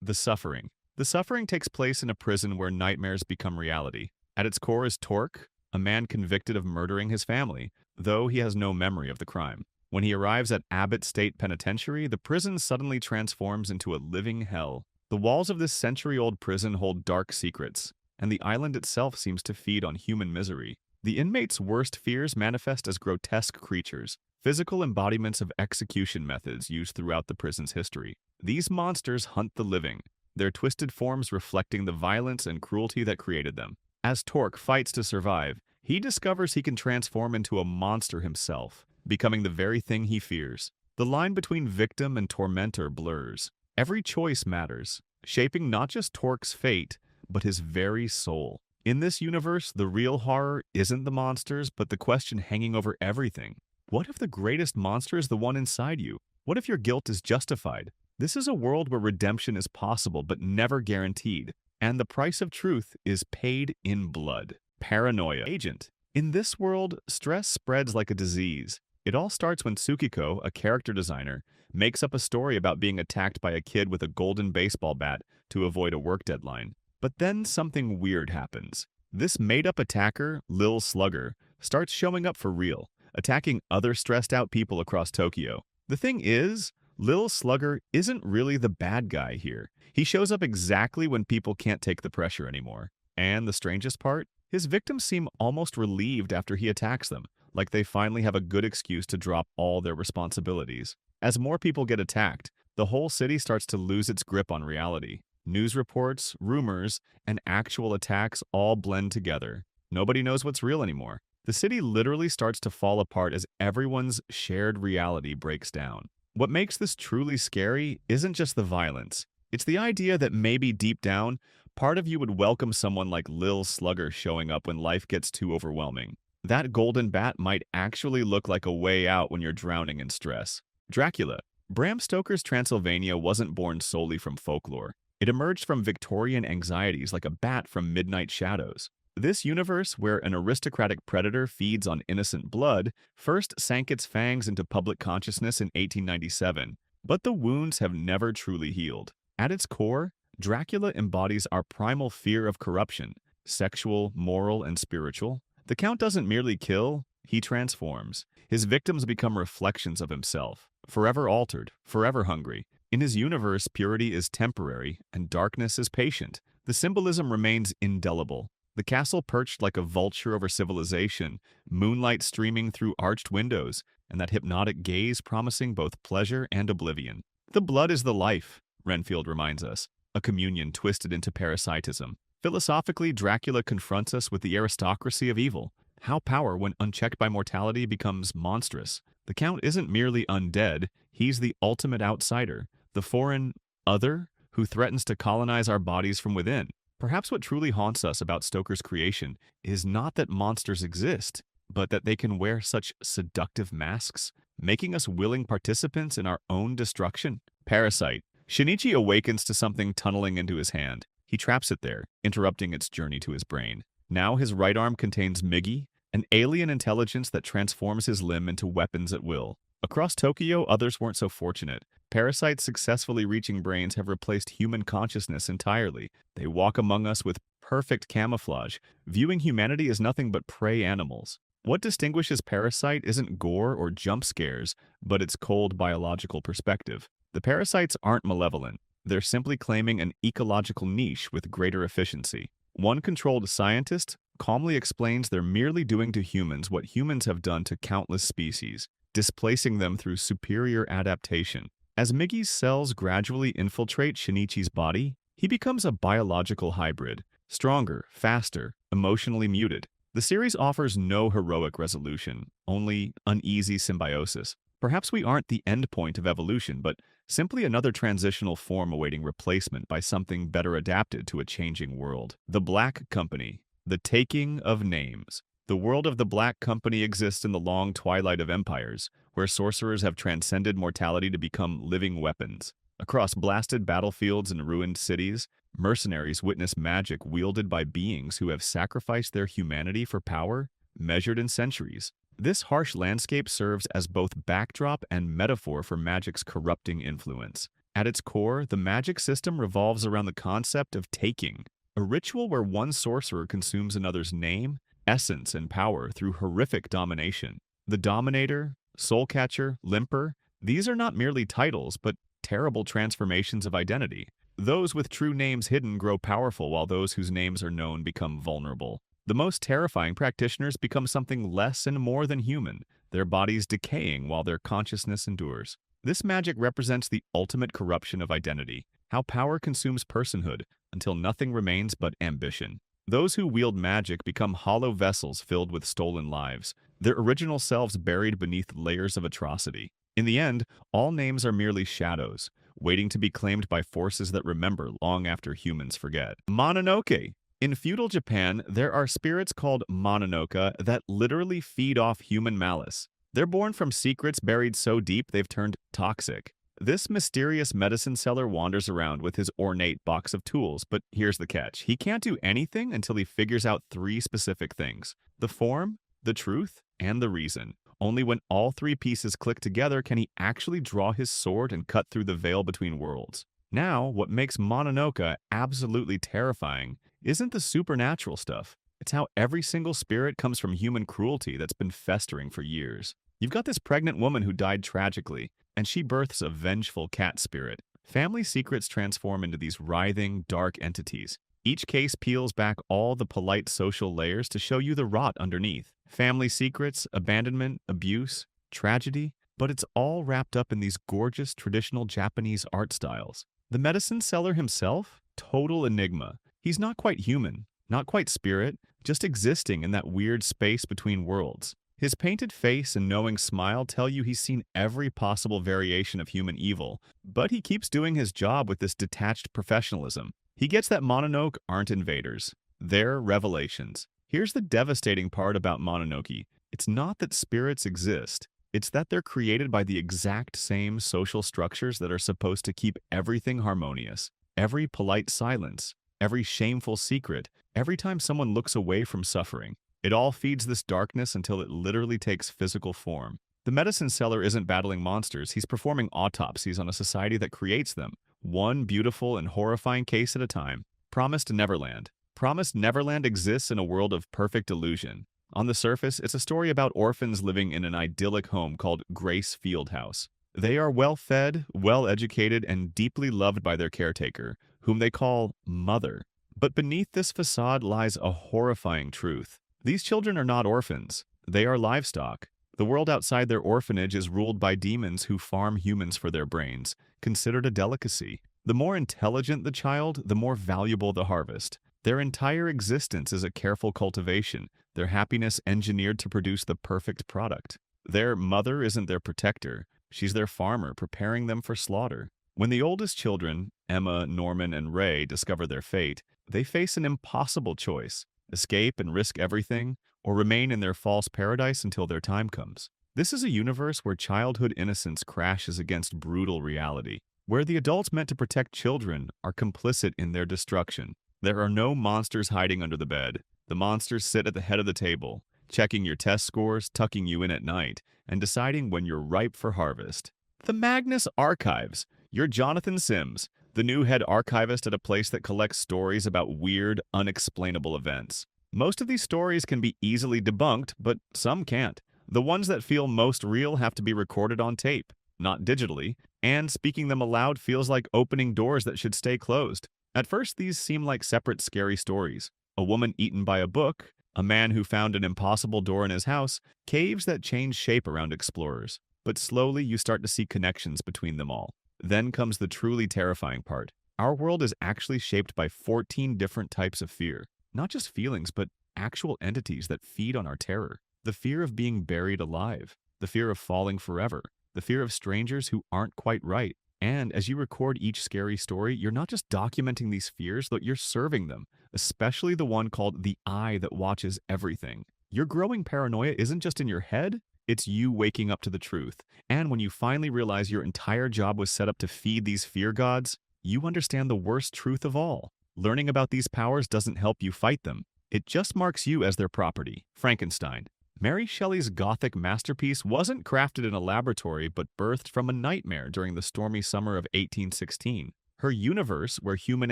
The Suffering. The Suffering takes place in a prison where nightmares become reality. At its core is Torque, a man convicted of murdering his family, though he has no memory of the crime. When he arrives at Abbott State Penitentiary, the prison suddenly transforms into a living hell. The walls of this century-old prison hold dark secrets, and the island itself seems to feed on human misery. The inmates' worst fears manifest as grotesque creatures, physical embodiments of execution methods used throughout the prison's history. These monsters hunt the living, their twisted forms reflecting the violence and cruelty that created them. As Torque fights to survive, he discovers he can transform into a monster himself, becoming the very thing he fears. The line between victim and tormentor blurs. Every choice matters, shaping not just Torque's fate, but his very soul. In this universe, the real horror isn't the monsters, but the question hanging over everything. What if the greatest monster is the one inside you? What if your guilt is justified? This is a world where redemption is possible, but never guaranteed, and the price of truth is paid in blood. Paranoia Agent. In this world, stress spreads like a disease. It all starts when Tsukiko, a character designer, makes up a story about being attacked by a kid with a golden baseball bat to avoid a work deadline. But then something weird happens. This made-up attacker, Lil Slugger, starts showing up for real, attacking other stressed-out people across Tokyo. The thing is, Lil Slugger isn't really the bad guy here. He shows up exactly when people can't take the pressure anymore. And the strangest part? His victims seem almost relieved after he attacks them, like they finally have a good excuse to drop all their responsibilities. As more people get attacked, the whole city starts to lose its grip on reality. News reports, rumors, and actual attacks all blend together. Nobody knows what's real anymore. The city literally starts to fall apart as everyone's shared reality breaks down. What makes this truly scary isn't just the violence. It's the idea that maybe deep down, part of you would welcome someone like Lil Slugger showing up when life gets too overwhelming. That golden bat might actually look like a way out when you're drowning in stress. Dracula. Bram Stoker's Transylvania wasn't born solely from folklore. It emerged from Victorian anxieties like a bat from midnight shadows. This universe, where an aristocratic predator feeds on innocent blood, first sank its fangs into public consciousness in 1897, but the wounds have never truly healed. At its core, Dracula embodies our primal fear of corruption, sexual, moral, and spiritual. The Count doesn't merely kill, he transforms. His victims become reflections of himself, forever altered, forever hungry. In his universe, purity is temporary and darkness is patient. The symbolism remains indelible. The castle perched like a vulture over civilization, moonlight streaming through arched windows, and that hypnotic gaze promising both pleasure and oblivion. The blood is the life, Renfield reminds us, a communion twisted into parasitism. Philosophically, Dracula confronts us with the aristocracy of evil, how power, when unchecked by mortality, becomes monstrous. The Count isn't merely undead, he's the ultimate outsider, the foreign other who threatens to colonize our bodies from within. Perhaps what truly haunts us about Stoker's creation is not that monsters exist, but that they can wear such seductive masks, making us willing participants in our own destruction. Parasyte. Shinichi awakens to something tunneling into his hand. He traps it there, interrupting its journey to his brain. Now his right arm contains Migi, an alien intelligence that transforms his limb into weapons at will. Across Tokyo, others weren't so fortunate. Parasites successfully reaching brains have replaced human consciousness entirely. They walk among us with perfect camouflage, viewing humanity as nothing but prey animals. What distinguishes Parasyte isn't gore or jump scares, but its cold biological perspective. The parasites aren't malevolent. They're simply claiming an ecological niche with greater efficiency. One controlled scientist calmly explains they're merely doing to humans what humans have done to countless species, displacing them through superior adaptation. As Migi's cells gradually infiltrate Shinichi's body, he becomes a biological hybrid, stronger, faster, emotionally muted. The series offers no heroic resolution, only uneasy symbiosis. Perhaps we aren't the end point of evolution, but simply another transitional form awaiting replacement by something better adapted to a changing world. The Black Company. The Taking of Names. The world of the Black Company exists in the long twilight of empires, where sorcerers have transcended mortality to become living weapons. Across blasted battlefields and ruined cities, mercenaries witness magic wielded by beings who have sacrificed their humanity for power, measured in centuries. This harsh landscape serves as both backdrop and metaphor for magic's corrupting influence. At its core, the magic system revolves around the concept of taking, a ritual where one sorcerer consumes another's name, essence, and power through horrific domination. The Dominator, Soulcatcher, Limper, these are not merely titles, but terrible transformations of identity. Those with true names hidden grow powerful, while those whose names are known become vulnerable. The most terrifying practitioners become something less and more than human, their bodies decaying while their consciousness endures. This magic represents the ultimate corruption of identity, how power consumes personhood until nothing remains but ambition. Those who wield magic become hollow vessels filled with stolen lives, their original selves buried beneath layers of atrocity. In the end, all names are merely shadows, waiting to be claimed by forces that remember long after humans forget. Mononoke. In feudal Japan, there are spirits called Mononoke that literally feed off human malice. They're born from secrets buried so deep they've turned toxic. This mysterious medicine seller wanders around with his ornate box of tools, but here's the catch. He can't do anything until he figures out three specific things: the form, the truth, and the reason. Only when all three pieces click together can he actually draw his sword and cut through the veil between worlds. Now, what makes Mononoke absolutely terrifying isn't the supernatural stuff. It's how every single spirit comes from human cruelty that's been festering for years. You've got this pregnant woman who died tragically, and she births a vengeful cat spirit. Family secrets transform into these writhing, dark entities. Each case peels back all the polite social layers to show you the rot underneath. Family secrets, abandonment, abuse, tragedy, but it's all wrapped up in these gorgeous traditional Japanese art styles. The medicine seller himself? Total enigma. He's not quite human, not quite spirit, just existing in that weird space between worlds. His painted face and knowing smile tell you he's seen every possible variation of human evil, but he keeps doing his job with this detached professionalism. He gets that Mononoke aren't invaders. They're revelations. Here's the devastating part about Mononoke. It's not that spirits exist. It's that they're created by the exact same social structures that are supposed to keep everything harmonious. Every polite silence, every shameful secret, every time someone looks away from suffering. It all feeds this darkness until it literally takes physical form. The medicine seller isn't battling monsters, he's performing autopsies on a society that creates them, one beautiful and horrifying case at a time. Promised Neverland. Promised Neverland exists in a world of perfect illusion. On the surface, it's a story about orphans living in an idyllic home called Grace Fieldhouse. They are well-fed, well-educated, and deeply loved by their caretaker, whom they call Mother. But beneath this facade lies a horrifying truth. These children are not orphans. They are livestock. The world outside their orphanage is ruled by demons who farm humans for their brains, considered a delicacy. The more intelligent the child, the more valuable the harvest. Their entire existence is a careful cultivation, their happiness engineered to produce the perfect product. Their mother isn't their protector. She's their farmer, preparing them for slaughter. When the oldest children, Emma, Norman, and Ray, discover their fate, they face an impossible choice: escape and risk everything, or remain in their false paradise until their time comes. This is a universe where childhood innocence crashes against brutal reality, where the adults meant to protect children are complicit in their destruction. There are no monsters hiding under the bed. The monsters sit at the head of the table, checking your test scores, tucking you in at night, and deciding when you're ripe for harvest. The Magnus Archives. You're Jonathan Sims, the new head archivist at a place that collects stories about weird, unexplainable events. Most of these stories can be easily debunked, but some can't. The ones that feel most real have to be recorded on tape, not digitally, and speaking them aloud feels like opening doors that should stay closed. At first, these seem like separate scary stories. A woman eaten by a book, a man who found an impossible door in his house, caves that change shape around explorers. But slowly you start to see connections between them all. Then comes the truly terrifying part. Our world is actually shaped by 14 different types of fear. Not just feelings, but actual entities that feed on our terror. The fear of being buried alive. The fear of falling forever. The fear of strangers who aren't quite right. And as you record each scary story, you're not just documenting these fears, but you're serving them, especially the one called the eye that watches everything. Your growing paranoia isn't just in your head, it's you waking up to the truth. And when you finally realize your entire job was set up to feed these fear gods, you understand the worst truth of all. Learning about these powers doesn't help you fight them. It just marks you as their property. Frankenstein. Mary Shelley's Gothic masterpiece wasn't crafted in a laboratory but birthed from a nightmare during the stormy summer of 1816. Her universe, where human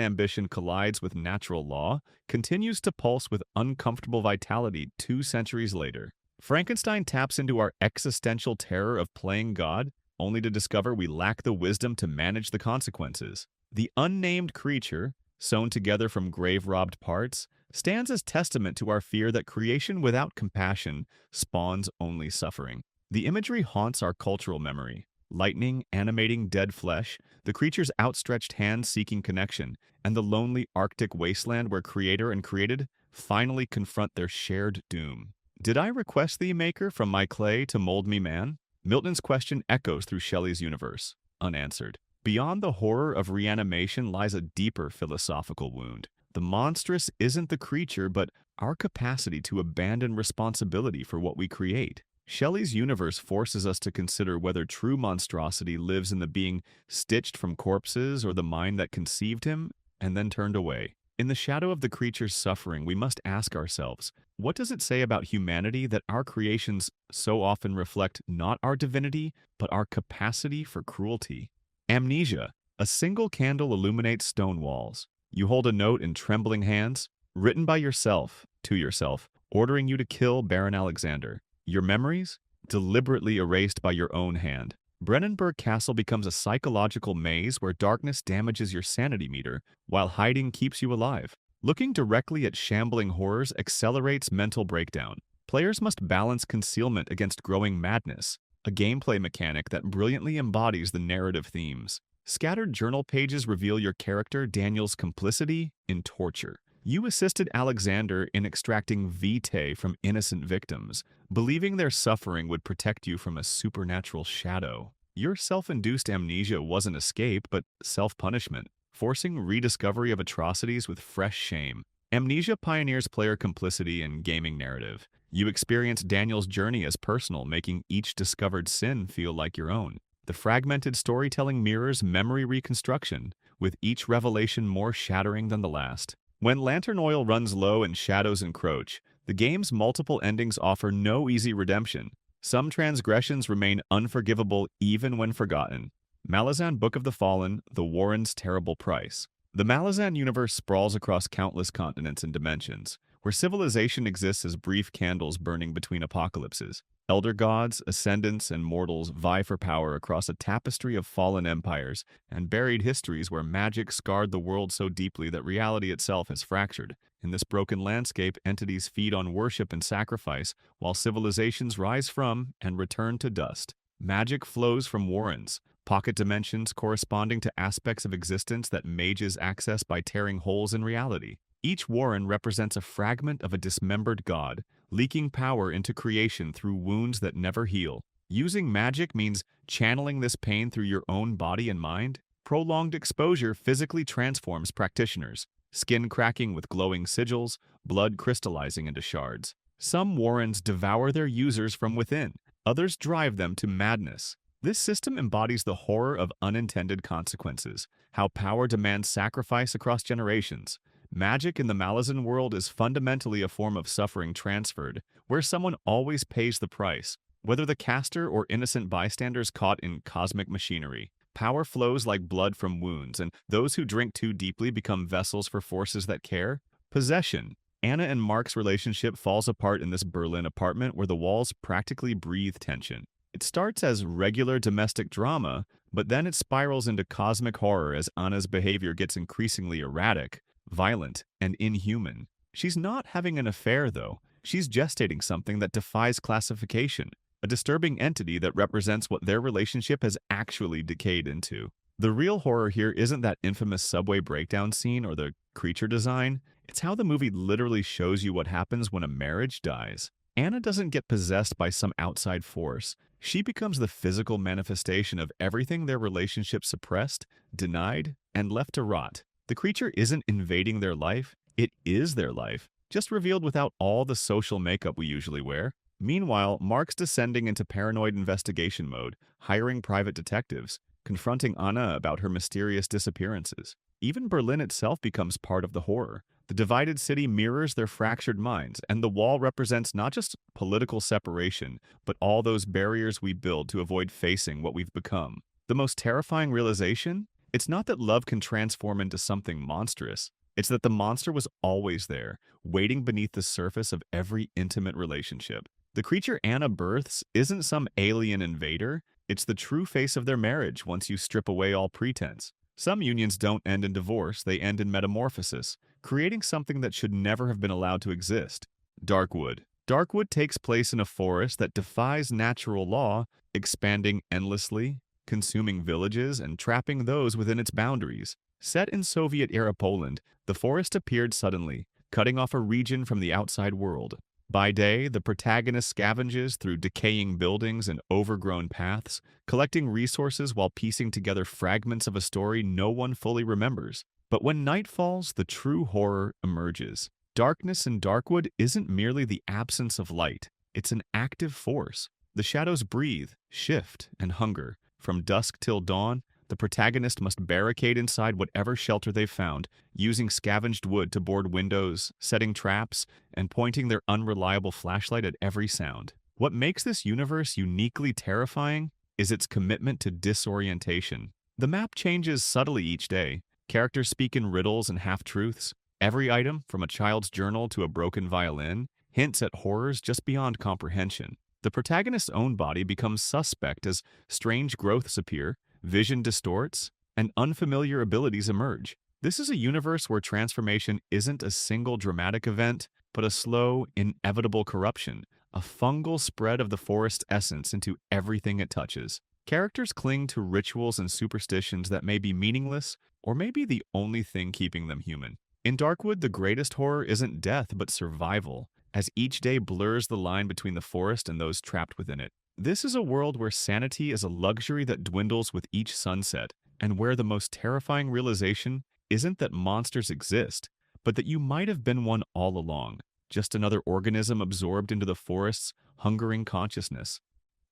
ambition collides with natural law, continues to pulse with uncomfortable vitality 2 centuries later. Frankenstein taps into our existential terror of playing God, only to discover we lack the wisdom to manage the consequences. The unnamed creature, sewn together from grave-robbed parts, stands as testament to our fear that creation without compassion spawns only suffering. The imagery haunts our cultural memory. Lightning animating dead flesh, the creature's outstretched hand seeking connection, and the lonely Arctic wasteland where creator and created finally confront their shared doom. Did I request thee, maker, from my clay to mold me man? Milton's question echoes through Shelley's universe, unanswered. Beyond the horror of reanimation lies a deeper philosophical wound. The monstrous isn't the creature, but our capacity to abandon responsibility for what we create. Shelley's universe forces us to consider whether true monstrosity lives in the being stitched from corpses or the mind that conceived him and then turned away. In the shadow of the creature's suffering, we must ask ourselves, what does it say about humanity that our creations so often reflect not our divinity, but our capacity for cruelty? Amnesia. A single candle illuminates stone walls. You hold a note in trembling hands, written by yourself, to yourself, ordering you to kill Baron Alexander. Your memories? Deliberately erased by your own hand. Brennenburg Castle becomes a psychological maze where darkness damages your sanity meter, while hiding keeps you alive. Looking directly at shambling horrors accelerates mental breakdown. Players must balance concealment against growing madness, a gameplay mechanic that brilliantly embodies the narrative themes. Scattered journal pages reveal your character Daniel's complicity in torture. You assisted Alexander in extracting vitae from innocent victims, believing their suffering would protect you from a supernatural shadow. Your self-induced amnesia wasn't escape, but self-punishment, forcing rediscovery of atrocities with fresh shame. Amnesia pioneers player complicity in gaming narrative. You experience Daniel's journey as personal, making each discovered sin feel like your own. The fragmented storytelling mirrors memory reconstruction, with each revelation more shattering than the last. When lantern oil runs low and shadows encroach, the game's multiple endings offer no easy redemption. Some transgressions remain unforgivable even when forgotten. Malazan Book of the Fallen, The Warren's Terrible Price. The Malazan universe sprawls across countless continents and dimensions, where civilization exists as brief candles burning between apocalypses. Elder gods, ascendants, and mortals vie for power across a tapestry of fallen empires and buried histories where magic scarred the world so deeply that reality itself has fractured. In this broken landscape, entities feed on worship and sacrifice, while civilizations rise from and return to dust. Magic flows from warrens, pocket dimensions corresponding to aspects of existence that mages access by tearing holes in reality. Each warren represents a fragment of a dismembered god, leaking power into creation through wounds that never heal. Using magic means channeling this pain through your own body and mind. Prolonged exposure physically transforms practitioners, skin cracking with glowing sigils, blood crystallizing into shards. Some warrens devour their users from within, others drive them to madness. This system embodies the horror of unintended consequences, how power demands sacrifice across generations. Magic in the Malazan world is fundamentally a form of suffering transferred, where someone always pays the price, whether the caster or innocent bystanders caught in cosmic machinery. Power flows like blood from wounds, and those who drink too deeply become vessels for forces that care. Possession. Anna and Mark's relationship falls apart in this Berlin apartment where the walls practically breathe tension. It starts as regular domestic drama, but then it spirals into cosmic horror as Anna's behavior gets increasingly erratic, violent, and inhuman. She's not having an affair, though. She's gestating something that defies classification, a disturbing entity that represents what their relationship has actually decayed into. The real horror here isn't that infamous subway breakdown scene or the creature design. It's how the movie literally shows you what happens when a marriage dies. Anna doesn't get possessed by some outside force. She becomes the physical manifestation of everything their relationship suppressed, denied, and left to rot. The creature isn't invading their life, it is their life, just revealed without all the social makeup we usually wear. Meanwhile, Mark's descending into paranoid investigation mode, hiring private detectives, confronting Anna about her mysterious disappearances. Even Berlin itself becomes part of the horror. The divided city mirrors their fractured minds, and the wall represents not just political separation, but all those barriers we build to avoid facing what we've become. The most terrifying realization? It's not that love can transform into something monstrous. It's that the monster was always there, waiting beneath the surface of every intimate relationship. The creature Anna births isn't some alien invader. It's the true face of their marriage once you strip away all pretense. Some unions don't end in divorce, they end in metamorphosis, creating something that should never have been allowed to exist. Darkwood. Darkwood takes place in a forest that defies natural law, expanding endlessly, consuming villages, and trapping those within its boundaries. Set in Soviet-era Poland, the forest appeared suddenly, cutting off a region from the outside world. By day, the protagonist scavenges through decaying buildings and overgrown paths, collecting resources while piecing together fragments of a story no one fully remembers. But when night falls, the true horror emerges. Darkness in Darkwood isn't merely the absence of light, it's an active force. The shadows breathe, shift, and hunger. From dusk till dawn, the protagonist must barricade inside whatever shelter they've found, using scavenged wood to board windows, setting traps, and pointing their unreliable flashlight at every sound. What makes this universe uniquely terrifying is its commitment to disorientation. The map changes subtly each day. Characters speak in riddles and half-truths. Every item, from a child's journal to a broken violin, hints at horrors just beyond comprehension. The protagonist's own body becomes suspect as strange growths appear, vision distorts, and unfamiliar abilities emerge. This is a universe where transformation isn't a single dramatic event, but a slow, inevitable corruption, a fungal spread of the forest's essence into everything it touches. Characters cling to rituals and superstitions that may be meaningless, or may be the only thing keeping them human. In Darkwood, the greatest horror isn't death, but survival, as each day blurs the line between the forest and those trapped within it. This is a world where sanity is a luxury that dwindles with each sunset, and where the most terrifying realization isn't that monsters exist, but that you might have been one all along, just another organism absorbed into the forest's hungering consciousness.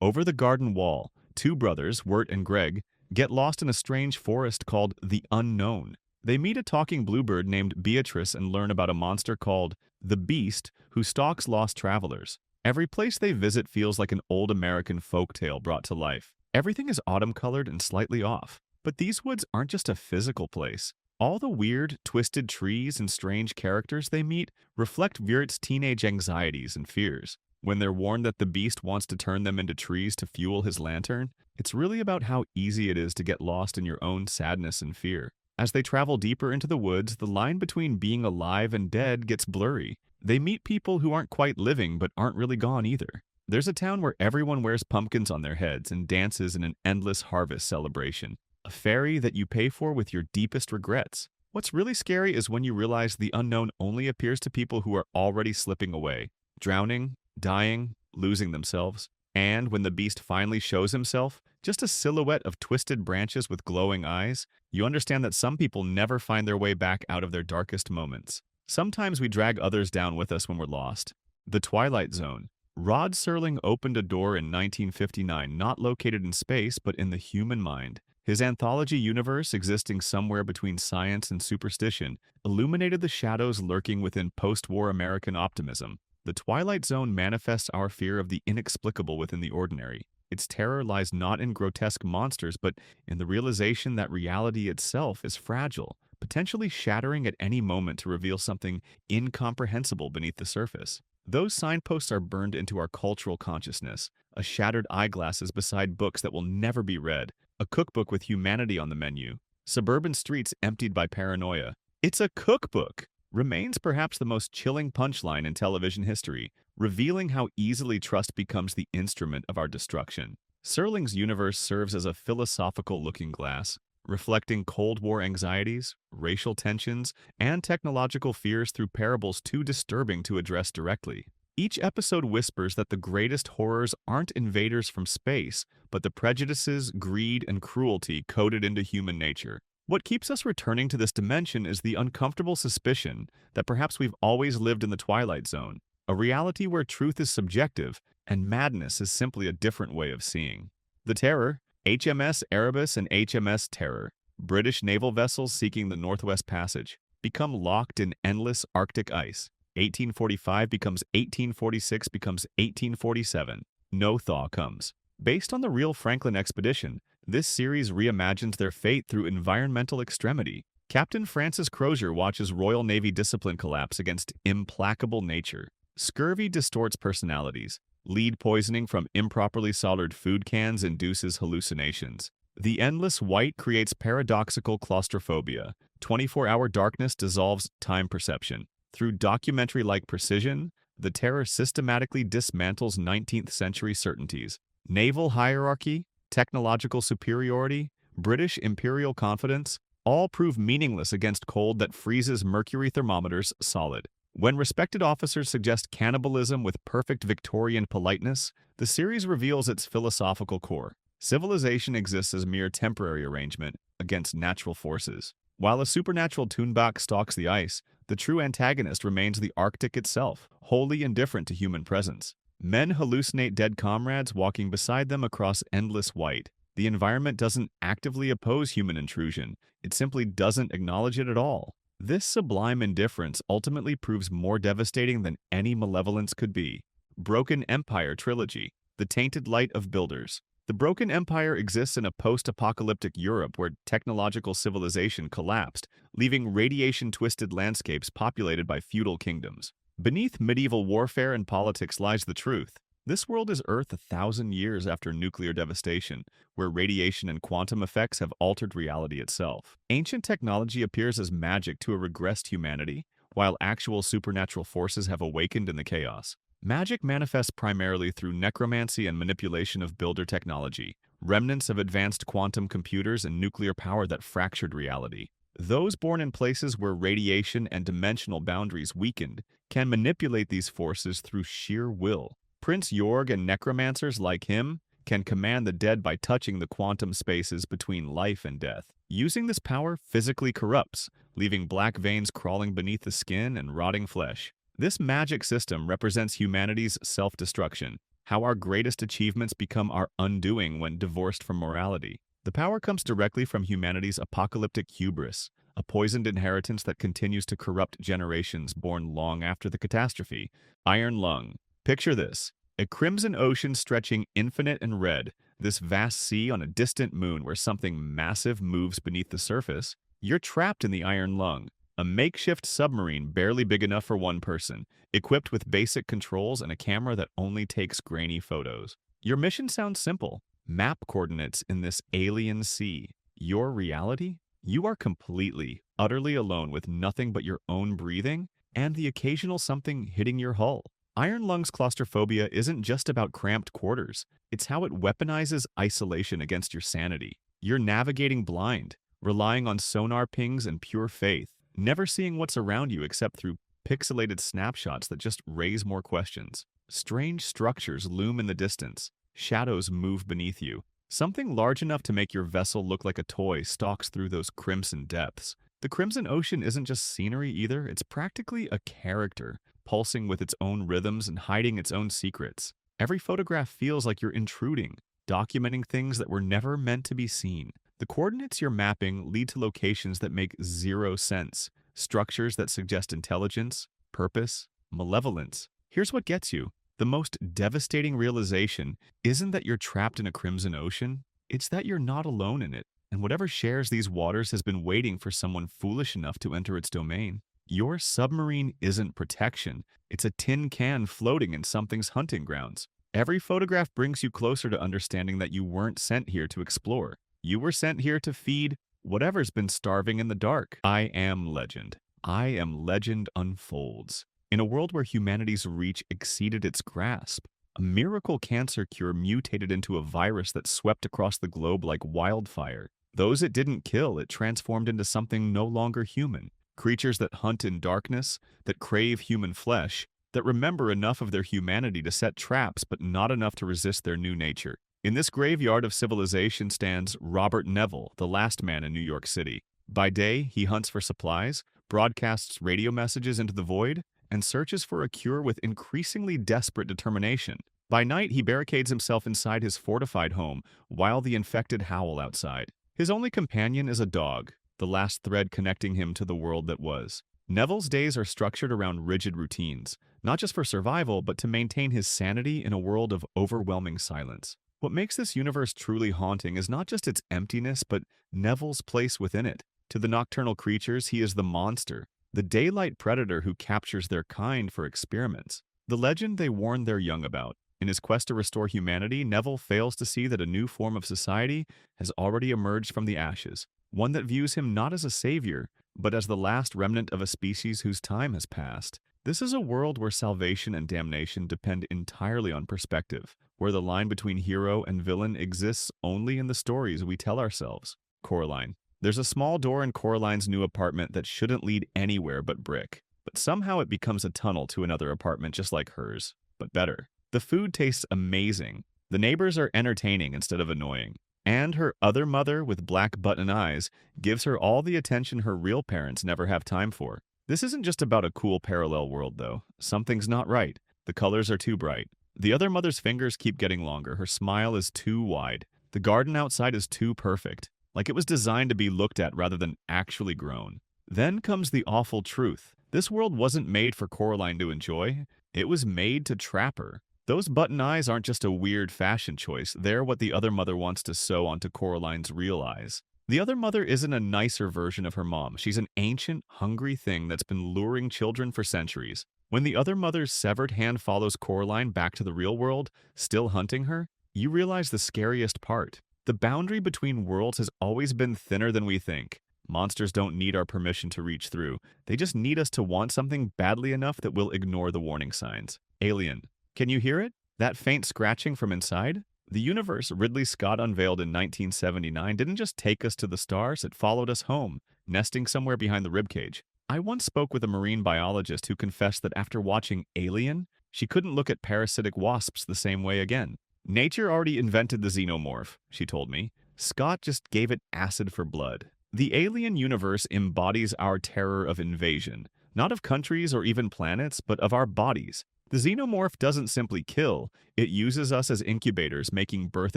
Over the garden wall, two brothers, Wirt and Greg, get lost in a strange forest called the Unknown. They meet a talking bluebird named Beatrice and learn about a monster called the Beast who stalks lost travelers. Every place they visit feels like an old American folktale brought to life. Everything is autumn-colored and slightly off. But these woods aren't just a physical place. All the weird, twisted trees and strange characters they meet reflect Wirt's teenage anxieties and fears. When they're warned that the Beast wants to turn them into trees to fuel his lantern, it's really about how easy it is to get lost in your own sadness and fear. As they travel deeper into the woods, the line between being alive and dead gets blurry. They meet people who aren't quite living but aren't really gone either. There's a town where everyone wears pumpkins on their heads and dances in an endless harvest celebration. A fairy that you pay for with your deepest regrets. What's really scary is when you realize the unknown only appears to people who are already slipping away, drowning, dying, losing themselves. And when the Beast finally shows himself, just a silhouette of twisted branches with glowing eyes, you understand that some people never find their way back out of their darkest moments. Sometimes we drag others down with us when we're lost. The Twilight Zone. Rod Serling opened a door in 1959 not located in space but in the human mind. His anthology universe, existing somewhere between science and superstition, illuminated the shadows lurking within post-war American optimism. The Twilight Zone manifests our fear of the inexplicable within the ordinary. Its terror lies not in grotesque monsters, but in the realization that reality itself is fragile, potentially shattering at any moment to reveal something incomprehensible beneath the surface. Those signposts are burned into our cultural consciousness, a shattered eyeglasses beside books that will never be read, a cookbook with humanity on the menu, suburban streets emptied by paranoia. It's a cookbook! Remains perhaps the most chilling punchline in television history, revealing how easily trust becomes the instrument of our destruction. Serling's universe serves as a philosophical looking glass, reflecting Cold War anxieties, racial tensions, and technological fears through parables too disturbing to address directly. Each episode whispers that the greatest horrors aren't invaders from space, but the prejudices, greed, and cruelty coded into human nature. What keeps us returning to this dimension is the uncomfortable suspicion that perhaps we've always lived in the Twilight Zone, a reality where truth is subjective and madness is simply a different way of seeing. The Terror, HMS Erebus and HMS Terror, British naval vessels seeking the Northwest Passage. become locked in endless Arctic ice. 1845 becomes 1846 becomes 1847. No thaw comes. Based on the real Franklin expedition, this series reimagines their fate through environmental extremity. Captain Francis Crozier watches Royal Navy discipline collapse against implacable nature. Scurvy distorts personalities. Lead poisoning from improperly soldered food cans induces hallucinations. The endless white creates paradoxical claustrophobia. 24-hour darkness dissolves time perception. Through documentary-like precision, the terror systematically dismantles 19th-century certainties. Naval hierarchy, technological superiority, British imperial confidence, all prove meaningless against cold that freezes mercury thermometers solid. When respected officers suggest cannibalism with perfect Victorian politeness, the series reveals its philosophical core. Civilization exists as mere temporary arrangement against natural forces. While a supernatural Toonbach stalks the ice, the true antagonist remains the Arctic itself, wholly indifferent to human presence. Men hallucinate dead comrades walking beside them across endless white. The environment doesn't actively oppose human intrusion, it simply doesn't acknowledge it at all. This sublime indifference ultimately proves more devastating than any malevolence could be. Broken Empire Trilogy, The Tainted Light of Builders. The Broken Empire exists in a post-apocalyptic Europe where technological civilization collapsed, leaving radiation-twisted landscapes populated by feudal kingdoms. Beneath medieval warfare and politics lies the truth. This world is Earth 1,000 years after nuclear devastation, where radiation and quantum effects have altered reality itself. Ancient technology appears as magic to a regressed humanity, while actual supernatural forces have awakened in the chaos. Magic manifests primarily through necromancy and manipulation of builder technology, remnants of advanced quantum computers and nuclear power that fractured reality. Those born in places where radiation and dimensional boundaries weakened can manipulate these forces through sheer will. Prince Jorg and necromancers like him can command the dead by touching the quantum spaces between life and death. Using this power physically corrupts, leaving black veins crawling beneath the skin and rotting flesh. This magic system represents humanity's self-destruction, how our greatest achievements become our undoing when divorced from morality. The power comes directly from humanity's apocalyptic hubris, a poisoned inheritance that continues to corrupt generations born long after the catastrophe. Iron Lung. Picture this, a crimson ocean stretching infinite and red, this vast sea on a distant moon where something massive moves beneath the surface. You're trapped in the Iron Lung, a makeshift submarine barely big enough for one person, equipped with basic controls and a camera that only takes grainy photos. Your mission sounds simple. Map coordinates in this alien sea. Your reality? You are completely, utterly alone with nothing but your own breathing and the occasional something hitting your hull. Iron Lung's claustrophobia isn't just about cramped quarters. It's how it weaponizes isolation against your sanity. You're navigating blind, relying on sonar pings and pure faith, never seeing what's around you except through pixelated snapshots that just raise more questions. Strange structures loom in the distance. Shadows move beneath you. Something large enough to make your vessel look like a toy stalks through those crimson depths. The Crimson Ocean isn't just scenery either, it's practically a character, pulsing with its own rhythms and hiding its own secrets. Every photograph feels like you're intruding, documenting things that were never meant to be seen. The coordinates you're mapping lead to locations that make zero sense, structures that suggest intelligence, purpose, malevolence. Here's what gets you. The most devastating realization isn't that you're trapped in a crimson ocean, it's that you're not alone in it, and whatever shares these waters has been waiting for someone foolish enough to enter its domain. Your submarine isn't protection, it's a tin can floating in something's hunting grounds. Every photograph brings you closer to understanding that you weren't sent here to explore. You were sent here to feed whatever's been starving in the dark. I Am Legend. I Am Legend unfolds. In a world where humanity's reach exceeded its grasp, a miracle cancer cure mutated into a virus that swept across the globe like wildfire. Those it didn't kill, it transformed into something no longer human. Creatures that hunt in darkness, that crave human flesh, that remember enough of their humanity to set traps but not enough to resist their new nature. In this graveyard of civilization stands Robert Neville, the last man in New York City. By day, he hunts for supplies, broadcasts radio messages into the void, and searches for a cure with increasingly desperate determination. By night, he barricades himself inside his fortified home while the infected howl outside. His only companion is a dog, the last thread connecting him to the world that was. Neville's days are structured around rigid routines, not just for survival, but to maintain his sanity in a world of overwhelming silence. What makes this universe truly haunting is not just its emptiness, but Neville's place within it. To the nocturnal creatures, he is the monster, the daylight predator who captures their kind for experiments, the legend they warned their young about. In his quest to restore humanity, Neville fails to see that a new form of society has already emerged from the ashes, one that views him not as a savior, but as the last remnant of a species whose time has passed. This is a world where salvation and damnation depend entirely on perspective, where the line between hero and villain exists only in the stories we tell ourselves. Coraline. There's a small door in Coraline's new apartment that shouldn't lead anywhere but brick, but somehow it becomes a tunnel to another apartment just like hers, but better. The food tastes amazing. The neighbors are entertaining instead of annoying. And her other mother with black button eyes gives her all the attention her real parents never have time for. This isn't just about a cool parallel world, though. Something's not right. The colors are too bright. The other mother's fingers keep getting longer. Her smile is too wide. The garden outside is too perfect, like it was designed to be looked at rather than actually grown. Then comes the awful truth. This world wasn't made for Coraline to enjoy. It was made to trap her. Those button eyes aren't just a weird fashion choice. They're what the other mother wants to sew onto Coraline's real eyes. The other mother isn't a nicer version of her mom. She's an ancient, hungry thing that's been luring children for centuries. When the other mother's severed hand follows Coraline back to the real world, still hunting her, you realize the scariest part. The boundary between worlds has always been thinner than we think. Monsters don't need our permission to reach through. They just need us to want something badly enough that we'll ignore the warning signs. Alien. Can you hear it? That faint scratching from inside? The universe Ridley Scott unveiled in 1979 didn't just take us to the stars, it followed us home, nesting somewhere behind the ribcage. I once spoke with a marine biologist who confessed that after watching Alien, she couldn't look at parasitic wasps the same way again. Nature already invented the xenomorph, she told me. Scott just gave it acid for blood. The alien universe embodies our terror of invasion, not of countries or even planets, but of our bodies. The xenomorph doesn't simply kill, it uses us as incubators, making birth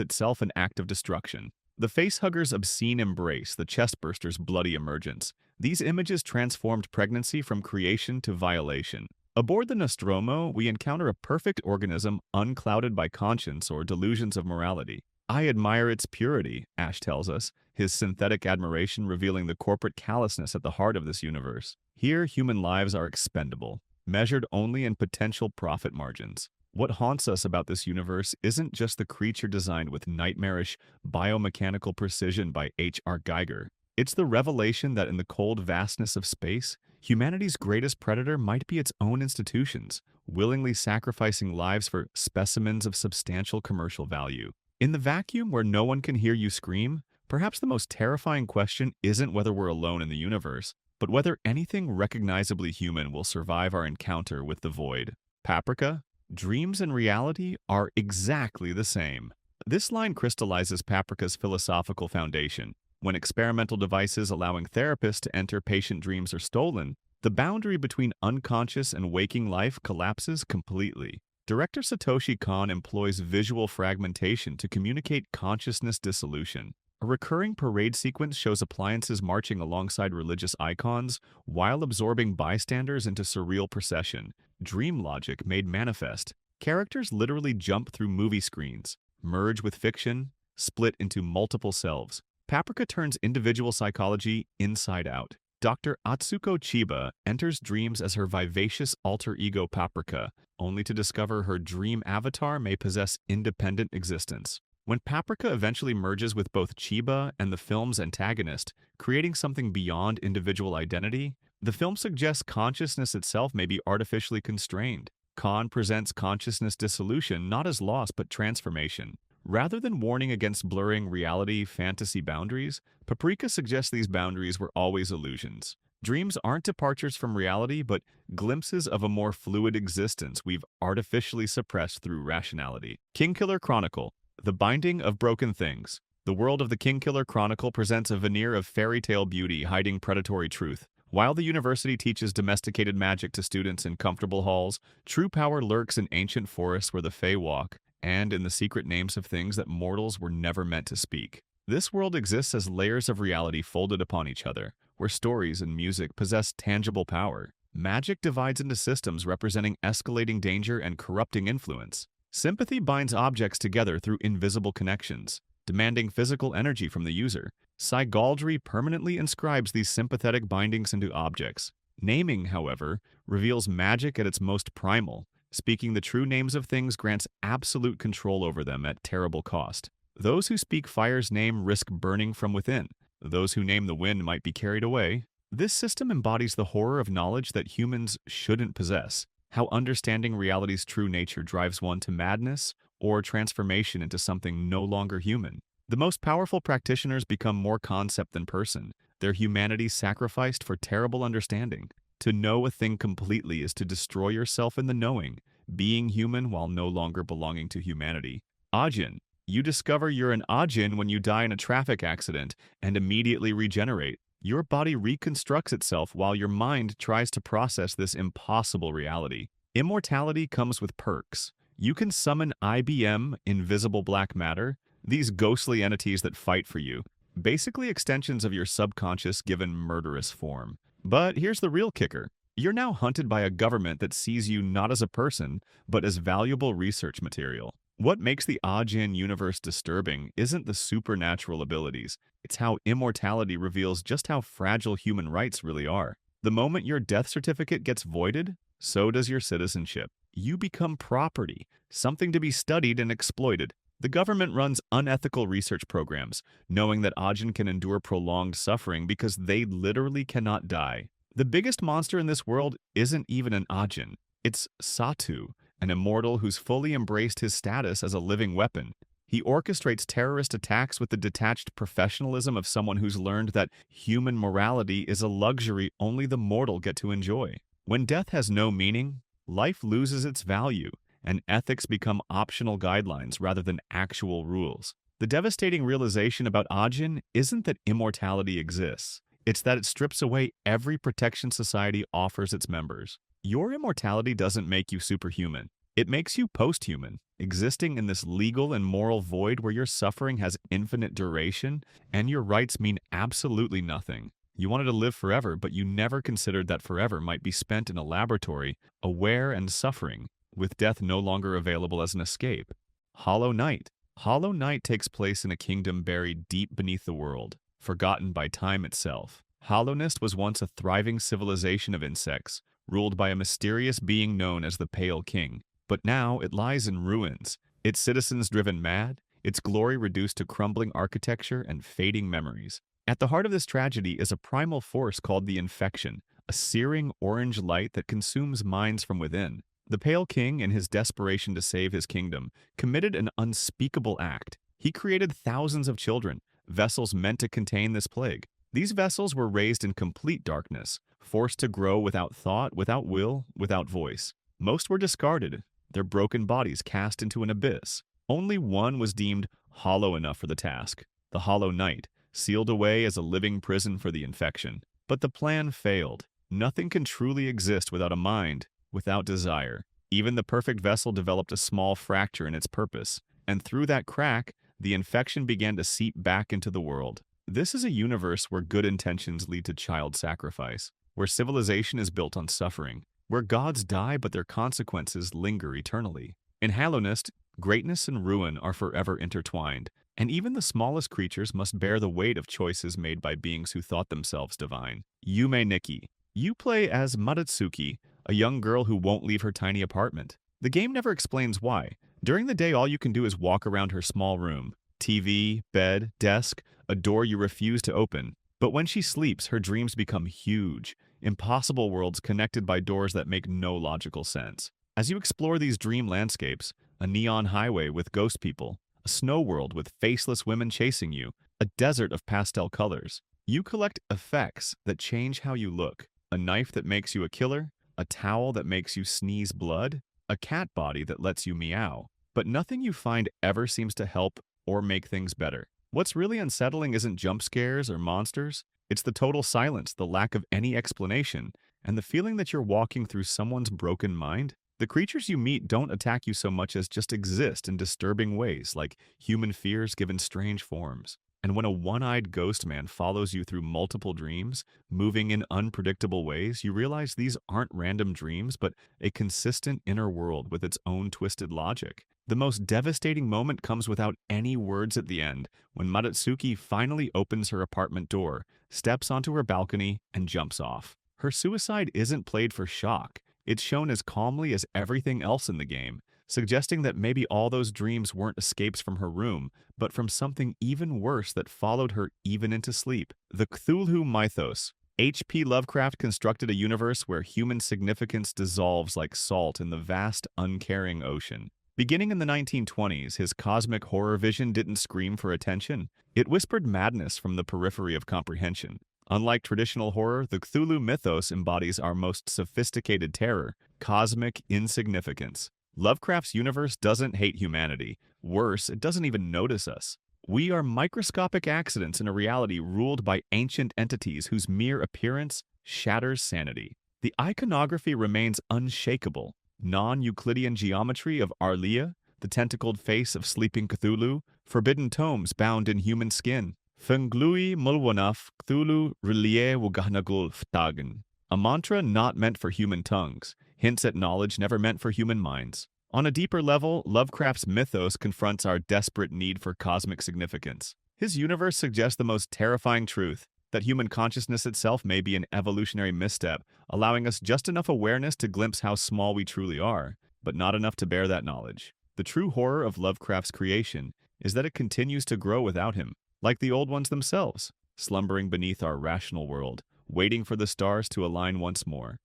itself an act of destruction. The facehugger's obscene embrace, the chestburster's bloody emergence. These images transformed pregnancy from creation to violation. Aboard the Nostromo, we encounter a perfect organism unclouded by conscience or delusions of morality. I admire its purity, Ash tells us, his synthetic admiration revealing the corporate callousness at the heart of this universe. Here, human lives are expendable, measured only in potential profit margins. What haunts us about this universe isn't just the creature designed with nightmarish biomechanical precision by H.R. Geiger. It's the revelation that in the cold vastness of space, humanity's greatest predator might be its own institutions, willingly sacrificing lives for specimens of substantial commercial value. In the vacuum where no one can hear you scream, perhaps the most terrifying question isn't whether we're alone in the universe, but whether anything recognizably human will survive our encounter with the void. Paprika, dreams and reality are exactly the same. This line crystallizes Paprika's philosophical foundation. When experimental devices allowing therapists to enter patient dreams are stolen, the boundary between unconscious and waking life collapses completely. Director Satoshi Kon employs visual fragmentation to communicate consciousness dissolution. A recurring parade sequence shows appliances marching alongside religious icons while absorbing bystanders into surreal procession. Dream logic made manifest. Characters literally jump through movie screens, merge with fiction, split into multiple selves. Paprika turns individual psychology inside out. Dr. Atsuko Chiba enters dreams as her vivacious alter ego Paprika, only to discover her dream avatar may possess independent existence. When Paprika eventually merges with both Chiba and the film's antagonist, creating something beyond individual identity, the film suggests consciousness itself may be artificially constrained. Kon presents consciousness dissolution not as loss but transformation. Rather than warning against blurring reality-fantasy boundaries, Paprika suggests these boundaries were always illusions. Dreams aren't departures from reality, but glimpses of a more fluid existence we've artificially suppressed through rationality. Kingkiller Chronicle, The Binding of Broken Things. The world of the Kingkiller Chronicle presents a veneer of fairy tale beauty hiding predatory truth. While the university teaches domesticated magic to students in comfortable halls, true power lurks in ancient forests where the Fae walk, and in the secret names of things that mortals were never meant to speak. This world exists as layers of reality folded upon each other, where stories and music possess tangible power. Magic divides into systems representing escalating danger and corrupting influence. Sympathy binds objects together through invisible connections, demanding physical energy from the user. Psychology permanently inscribes these sympathetic bindings into objects. Naming, however, reveals magic at its most primal. Speaking the true names of things grants absolute control over them at terrible cost. Those who speak fire's name risk burning from within. Those who name the wind might be carried away. This system embodies the horror of knowledge that humans shouldn't possess, how understanding reality's true nature drives one to madness or transformation into something no longer human. The most powerful practitioners become more concept than person, their humanity sacrificed for terrible understanding. To know a thing completely is to destroy yourself in the knowing, being human while no longer belonging to humanity. Ajin. You discover you're an Ajin when you die in a traffic accident and immediately regenerate. Your body reconstructs itself while your mind tries to process this impossible reality. Immortality comes with perks. You can summon IBM, invisible black matter, these ghostly entities that fight for you, basically extensions of your subconscious given murderous form. But here's the real kicker. You're now hunted by a government that sees you not as a person, but as valuable research material. What makes the Ajin universe disturbing isn't the supernatural abilities, it's how immortality reveals just how fragile human rights really are. The moment your death certificate gets voided, so does your citizenship. You become property, something to be studied and exploited. The government runs unethical research programs, knowing that Ajin can endure prolonged suffering because they literally cannot die. The biggest monster in this world isn't even an Ajin, it's Satu, an immortal who's fully embraced his status as a living weapon. He orchestrates terrorist attacks with the detached professionalism of someone who's learned that human morality is a luxury only the mortal get to enjoy. When death has no meaning, life loses its value, and ethics become optional guidelines rather than actual rules. The devastating realization about Ajin isn't that immortality exists. It's that it strips away every protection society offers its members. Your immortality doesn't make you superhuman. It makes you posthuman, existing in this legal and moral void where your suffering has infinite duration and your rights mean absolutely nothing. You wanted to live forever, but you never considered that forever might be spent in a laboratory, aware and suffering, with death no longer available as an escape. Hollow Knight. Hollow Knight takes place in a kingdom buried deep beneath the world, forgotten by time itself. Hollowness was once a thriving civilization of insects, ruled by a mysterious being known as the Pale King. But now it lies in ruins, its citizens driven mad, its glory reduced to crumbling architecture and fading memories. At the heart of this tragedy is a primal force called the Infection, a searing orange light that consumes minds from within. The Pale King, in his desperation to save his kingdom, committed an unspeakable act. He created thousands of children, vessels meant to contain this plague. These vessels were raised in complete darkness, forced to grow without thought, without will, without voice. Most were discarded, their broken bodies cast into an abyss. Only one was deemed hollow enough for the task, the Hollow Knight, sealed away as a living prison for the Infection. But the plan failed. Nothing can truly exist without a mind, without desire. Even the perfect vessel developed a small fracture in its purpose, and through that crack, the Infection began to seep back into the world. This is a universe where good intentions lead to child sacrifice, where civilization is built on suffering, where gods die but their consequences linger eternally. In Hollowness, greatness and ruin are forever intertwined, and even the smallest creatures must bear the weight of choices made by beings who thought themselves divine. Yume Nikki. You play as Madatsuki, a young girl who won't leave her tiny apartment. The game never explains why. During the day, all you can do is walk around her small room. TV, bed, desk, a door you refuse to open. But when she sleeps, her dreams become huge, impossible worlds connected by doors that make no logical sense. As you explore these dream landscapes, a neon highway with ghost people, a snow world with faceless women chasing you, a desert of pastel colors, you collect effects that change how you look. A knife that makes you a killer, a towel that makes you sneeze blood, a cat body that lets you meow. But nothing you find ever seems to help or make things better. What's really unsettling isn't jump scares or monsters. It's the total silence, the lack of any explanation, and the feeling that you're walking through someone's broken mind. The creatures you meet don't attack you so much as just exist in disturbing ways, like human fears given strange forms. And when a one-eyed ghost man follows you through multiple dreams, moving in unpredictable ways, you realize these aren't random dreams, but a consistent inner world with its own twisted logic. The most devastating moment comes without any words at the end, when Madatsuki finally opens her apartment door, steps onto her balcony, and jumps off. Her suicide isn't played for shock. It's shown as calmly as everything else in the game, suggesting that maybe all those dreams weren't escapes from her room, but from something even worse that followed her even into sleep. The Cthulhu mythos. H.P. Lovecraft constructed a universe where human significance dissolves like salt in the vast, uncaring ocean. Beginning in the 1920s, his cosmic horror vision didn't scream for attention. It whispered madness from the periphery of comprehension. Unlike traditional horror, the Cthulhu mythos embodies our most sophisticated terror, cosmic insignificance. Lovecraft's universe doesn't hate humanity. Worse, it doesn't even notice us. We are microscopic accidents in a reality ruled by ancient entities whose mere appearance shatters sanity. The iconography remains unshakable. Non-Euclidean geometry of Arlia, the tentacled face of sleeping Cthulhu, forbidden tomes bound in human skin. Fenglui mulwanaf Cthulhu relie wugahnagul ftagen. A mantra not meant for human tongues, hints at knowledge never meant for human minds. On a deeper level, Lovecraft's mythos confronts our desperate need for cosmic significance. His universe suggests the most terrifying truth, that human consciousness itself may be an evolutionary misstep, allowing us just enough awareness to glimpse how small we truly are, but not enough to bear that knowledge. The true horror of Lovecraft's creation is that it continues to grow without him, like the old ones themselves, slumbering beneath our rational world, waiting for the stars to align once more.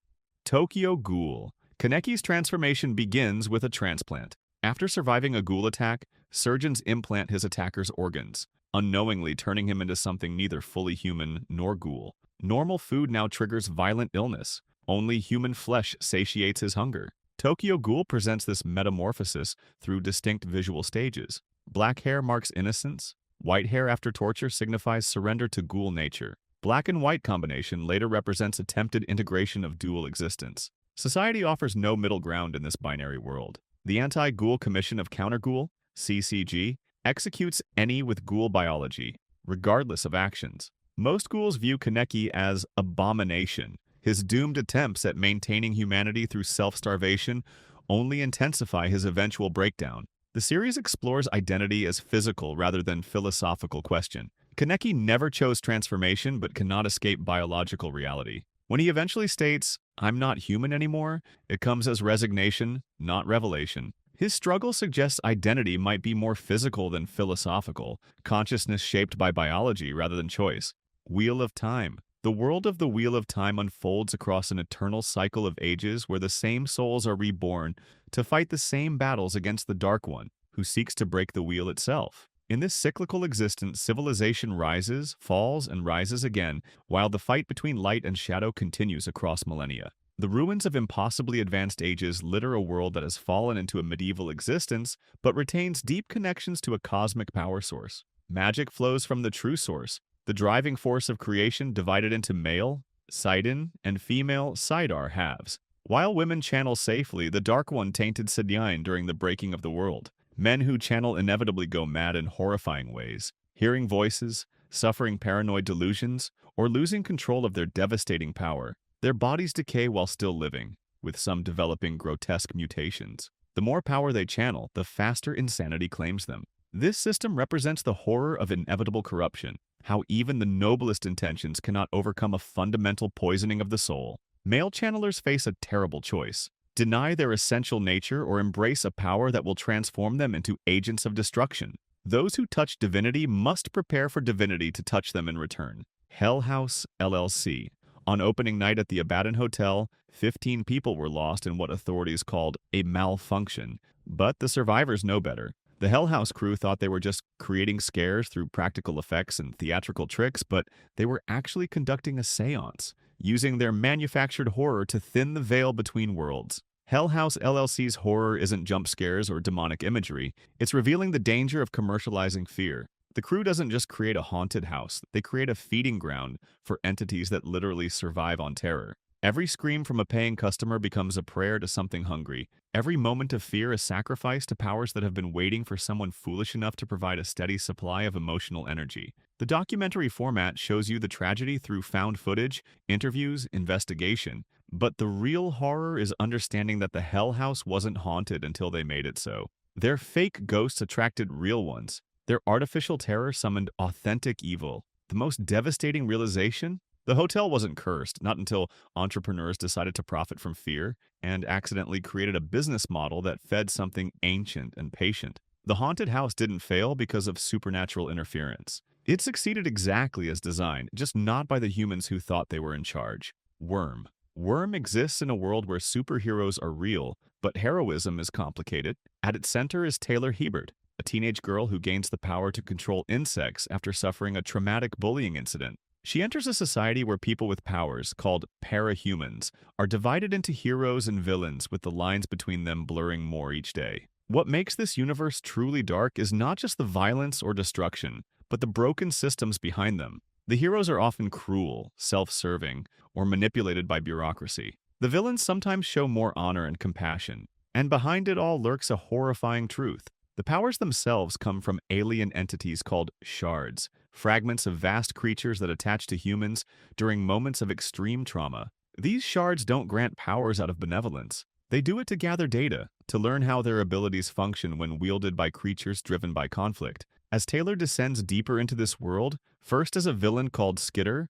Tokyo Ghoul. Kaneki's transformation begins with a transplant. After surviving a ghoul attack, surgeons implant his attacker's organs, unknowingly turning him into something neither fully human nor ghoul. Normal food now triggers violent illness. Only human flesh satiates his hunger. Tokyo Ghoul presents this metamorphosis through distinct visual stages. Black hair marks innocence. White hair after torture signifies surrender to ghoul nature. Black and white combination later represents attempted integration of dual existence. Society offers no middle ground in this binary world. The Anti-Ghoul Commission of Counter-Ghoul, CCG, executes any with ghoul biology, regardless of actions. Most ghouls view Kaneki as abomination. His doomed attempts at maintaining humanity through self-starvation only intensify his eventual breakdown. The series explores identity as physical rather than philosophical question. Kaneki never chose transformation but cannot escape biological reality. When he eventually states, "I'm not human anymore," it comes as resignation, not revelation. His struggle suggests identity might be more physical than philosophical, consciousness shaped by biology rather than choice. Wheel of Time. The world of the Wheel of Time unfolds across an eternal cycle of ages where the same souls are reborn to fight the same battles against the Dark One, who seeks to break the wheel itself. In this cyclical existence, civilization rises, falls, and rises again, while the fight between light and shadow continues across millennia. The ruins of impossibly advanced ages litter a world that has fallen into a medieval existence, but retains deep connections to a cosmic power source. Magic flows from the true source, the driving force of creation divided into male, Sidon, and female, Sidar halves. While women channel safely, the Dark One tainted Sidyain during the breaking of the world. Men who channel inevitably go mad in horrifying ways, hearing voices, suffering paranoid delusions, or losing control of their devastating power. Their bodies decay while still living, with some developing grotesque mutations. The more power they channel, the faster insanity claims them. This system represents the horror of inevitable corruption, how even the noblest intentions cannot overcome a fundamental poisoning of the soul. Male channelers face a terrible choice: deny their essential nature or embrace a power that will transform them into agents of destruction. Those who touch divinity must prepare for divinity to touch them in return. House LLC. On opening night at the Abaddon Hotel, 15 people were lost in what authorities called a malfunction. But the survivors know better. The Hell House crew thought they were just creating scares through practical effects and theatrical tricks, but they were actually conducting a seance, using their manufactured horror to thin the veil between worlds. House LLC's horror isn't jump scares or demonic imagery, it's revealing the danger of commercializing fear. The crew doesn't just create a haunted house, they create a feeding ground for entities that literally survive on terror. Every scream from a paying customer becomes a prayer to something hungry. Every moment of fear a sacrifice to powers that have been waiting for someone foolish enough to provide a steady supply of emotional energy. The documentary format shows you the tragedy through found footage, interviews, investigation, but the real horror is understanding that the Hell House wasn't haunted until they made it so. Their fake ghosts attracted real ones. Their artificial terror summoned authentic evil. The most devastating realization? The hotel wasn't cursed, not until entrepreneurs decided to profit from fear and accidentally created a business model that fed something ancient and patient. The haunted house didn't fail because of supernatural interference. It succeeded exactly as designed, just not by the humans who thought they were in charge. Worm. Worm exists in a world where superheroes are real, but heroism is complicated. At its center is Taylor Hebert, a teenage girl who gains the power to control insects after suffering a traumatic bullying incident. She enters a society where people with powers, called parahumans, are divided into heroes and villains, with the lines between them blurring more each day. What makes this universe truly dark is not just the violence or destruction, but the broken systems behind them. The heroes are often cruel, self-serving, or manipulated by bureaucracy. The villains sometimes show more honor and compassion, and behind it all lurks a horrifying truth. The powers themselves come from alien entities called shards, fragments of vast creatures that attach to humans during moments of extreme trauma. These shards don't grant powers out of benevolence. They do it to gather data, to learn how their abilities function when wielded by creatures driven by conflict. As Taylor descends deeper into this world, first as a villain called Skitter,